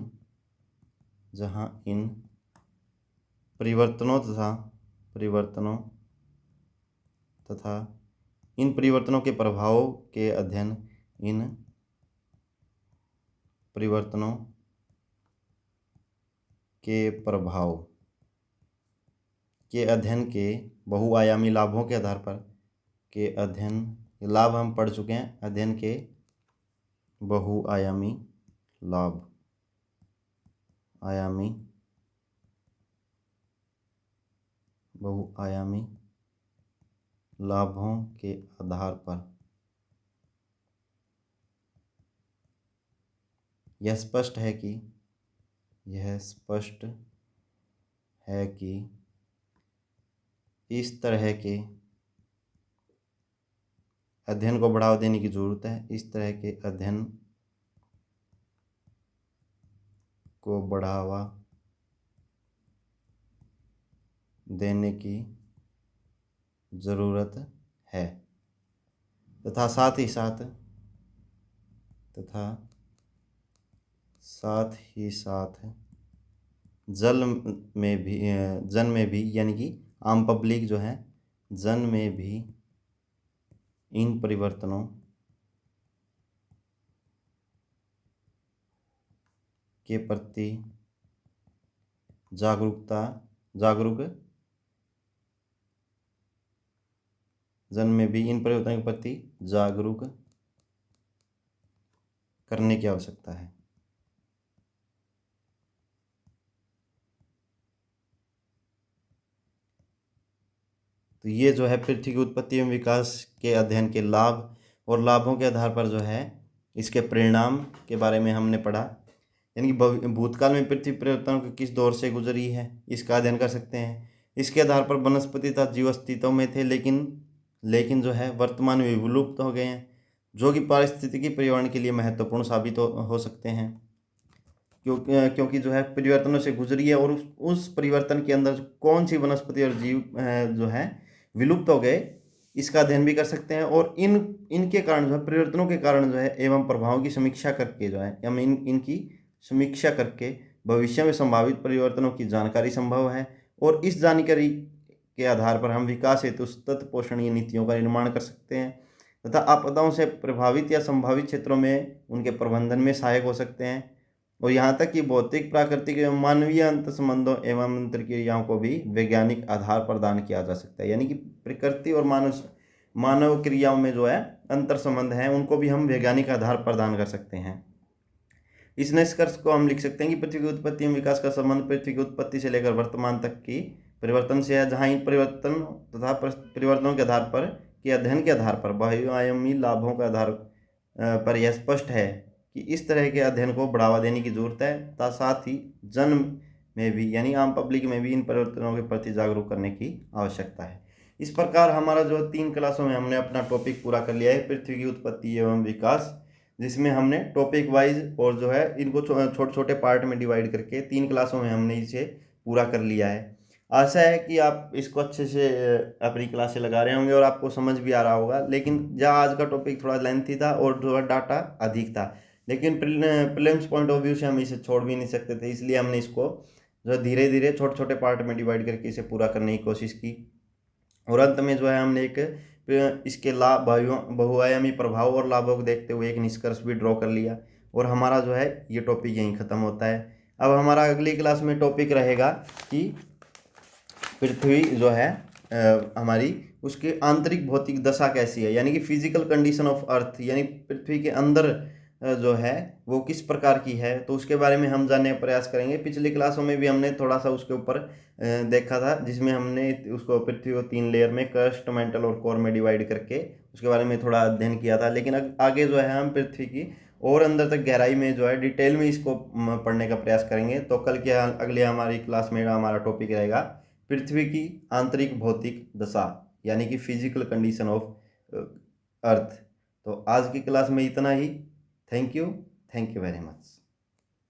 परिवर्तनों तथा इन परिवर्तनों के प्रभावों के अध्ययन, इन परिवर्तनों के प्रभाव के अध्ययन के बहुआयामी लाभों के आधार पर लाभ हम पढ़ चुके हैं। अध्ययन के बहुआयामी लाभों के आधार पर यह स्पष्ट है कि यह स्पष्ट है कि इस तरह के अध्ययन को बढ़ावा देने की जरूरत है। इस तरह के अध्ययन को बढ़ावा देने की जरूरत है तथा साथ ही साथ जन में भी यानी कि आम पब्लिक जो है जन में भी इन परिवर्तनों के प्रति जन में भी इन परिवर्तनों के प्रति जागरूक करने की आवश्यकता है। तो ये जो है पृथ्वी की उत्पत्ति एवं विकास के अध्ययन के लाभ और लाभों के आधार पर जो है इसके परिणाम के बारे में हमने पढ़ा। यानी कि भूतकाल में पृथ्वी परिवर्तनों के किस दौर से गुजरी है इसका अध्ययन कर सकते हैं। इसके आधार पर वनस्पति तथा जीव अस्तित्व में थे लेकिन जो है वर्तमान में विलुप्त हो गए हैं, जो कि पारिस्थितिकी पर्यावरण के लिए महत्वपूर्ण साबित हो सकते हैं क्योंकि जो है परिवर्तनों से गुजरी है और उस परिवर्तन के अंदर कौन सी वनस्पति और जीव जो है विलुप्त हो गए इसका अध्ययन भी कर सकते हैं। और इनके कारण जो है परिवर्तनों के कारण जो है एवं प्रभावों की समीक्षा करके जो है हम इनकी समीक्षा करके भविष्य में संभावित परिवर्तनों की जानकारी संभव है और इस जानकारी के आधार पर हम विकास हेतु सतत पोषणीय नीतियों का निर्माण कर सकते हैं तथा आपदाओं से प्रभावित या संभावित क्षेत्रों में उनके प्रबंधन में सहायक हो सकते हैं। और यहाँ तक कि भौतिक, प्राकृतिक एवं मानवीय अंत संबंधों एवं अंतर्क्रियाओं को भी वैज्ञानिक आधार प्रदान किया जा सकता है। यानी कि प्रकृति और मानव क्रियाओं में जो है अंतर संबंध हैं उनको भी हम वैज्ञानिक आधार प्रदान कर सकते हैं। इस निष्कर्ष को हम लिख सकते हैं कि पृथ्वी की उत्पत्ति एवं विकास का संबंध पृथ्वी की उत्पत्ति से लेकर वर्तमान तक की परिवर्तन से है, जहाँ इन परिवर्तन तथा परिवर्तनों के आधार पर के अध्ययन के आधार पर बहुआयामी लाभों के आधार पर यह स्पष्ट है कि इस तरह के अध्ययन को बढ़ावा देने की जरूरत है तथा साथ ही जन में भी यानी आम पब्लिक में भी इन परिवर्तनों के प्रति जागरूक करने की आवश्यकता है। इस प्रकार हमारा जो 3 क्लासों में हमने अपना टॉपिक पूरा कर लिया है पृथ्वी की उत्पत्ति एवं विकास, जिसमें हमने टॉपिक वाइज और जो है इनको छोटे छोटे पार्ट में डिवाइड करके 3 क्लासों में हमने इसे पूरा कर लिया है। आशा है कि आप इसको अच्छे से अपनी क्लास से लगा रहे होंगे और आपको समझ भी आ रहा होगा। लेकिन जहाँ आज का टॉपिक थोड़ा लेंथी था और जो डाटा अधिक था, लेकिन प्रीलिम्स पॉइंट ऑफ व्यू से हम इसे छोड़ भी नहीं सकते थे, इसलिए हमने इसको जो धीरे धीरे छोटे छोटे पार्ट में डिवाइड करके इसे पूरा करने की कोशिश की। और अंत में जो है हमने इसके लाभ, बहुआयामी प्रभाव और लाभों को देखते हुए एक निष्कर्ष भी ड्रॉ कर लिया और हमारा जो है ये टॉपिक यहीं ख़त्म होता है। अब हमारा अगली क्लास में टॉपिक रहेगा कि पृथ्वी जो है हमारी उसकी आंतरिक भौतिक दशा कैसी है, यानी कि फिजिकल कंडीशन ऑफ अर्थ, यानी पृथ्वी के अंदर जो है वो किस प्रकार की है, तो उसके बारे में हम जानने का प्रयास करेंगे। पिछली क्लासों में भी हमने थोड़ा सा उसके ऊपर देखा था, जिसमें हमने उसको पृथ्वी को 3 लेयर में क्रस्ट, मेंटल और कोर में डिवाइड करके उसके बारे में थोड़ा अध्ययन किया था। लेकिन आगे जो है हम पृथ्वी की और अंदर तक गहराई में जो है डिटेल में इसको पढ़ने का प्रयास करेंगे। तो कल के अगले हमारी क्लास में हमारा टॉपिक रहेगा पृथ्वी की आंतरिक भौतिक दशा, यानी कि फिजिकल कंडीशन ऑफ अर्थ। तो आज की क्लास में इतना ही। Thank you very much.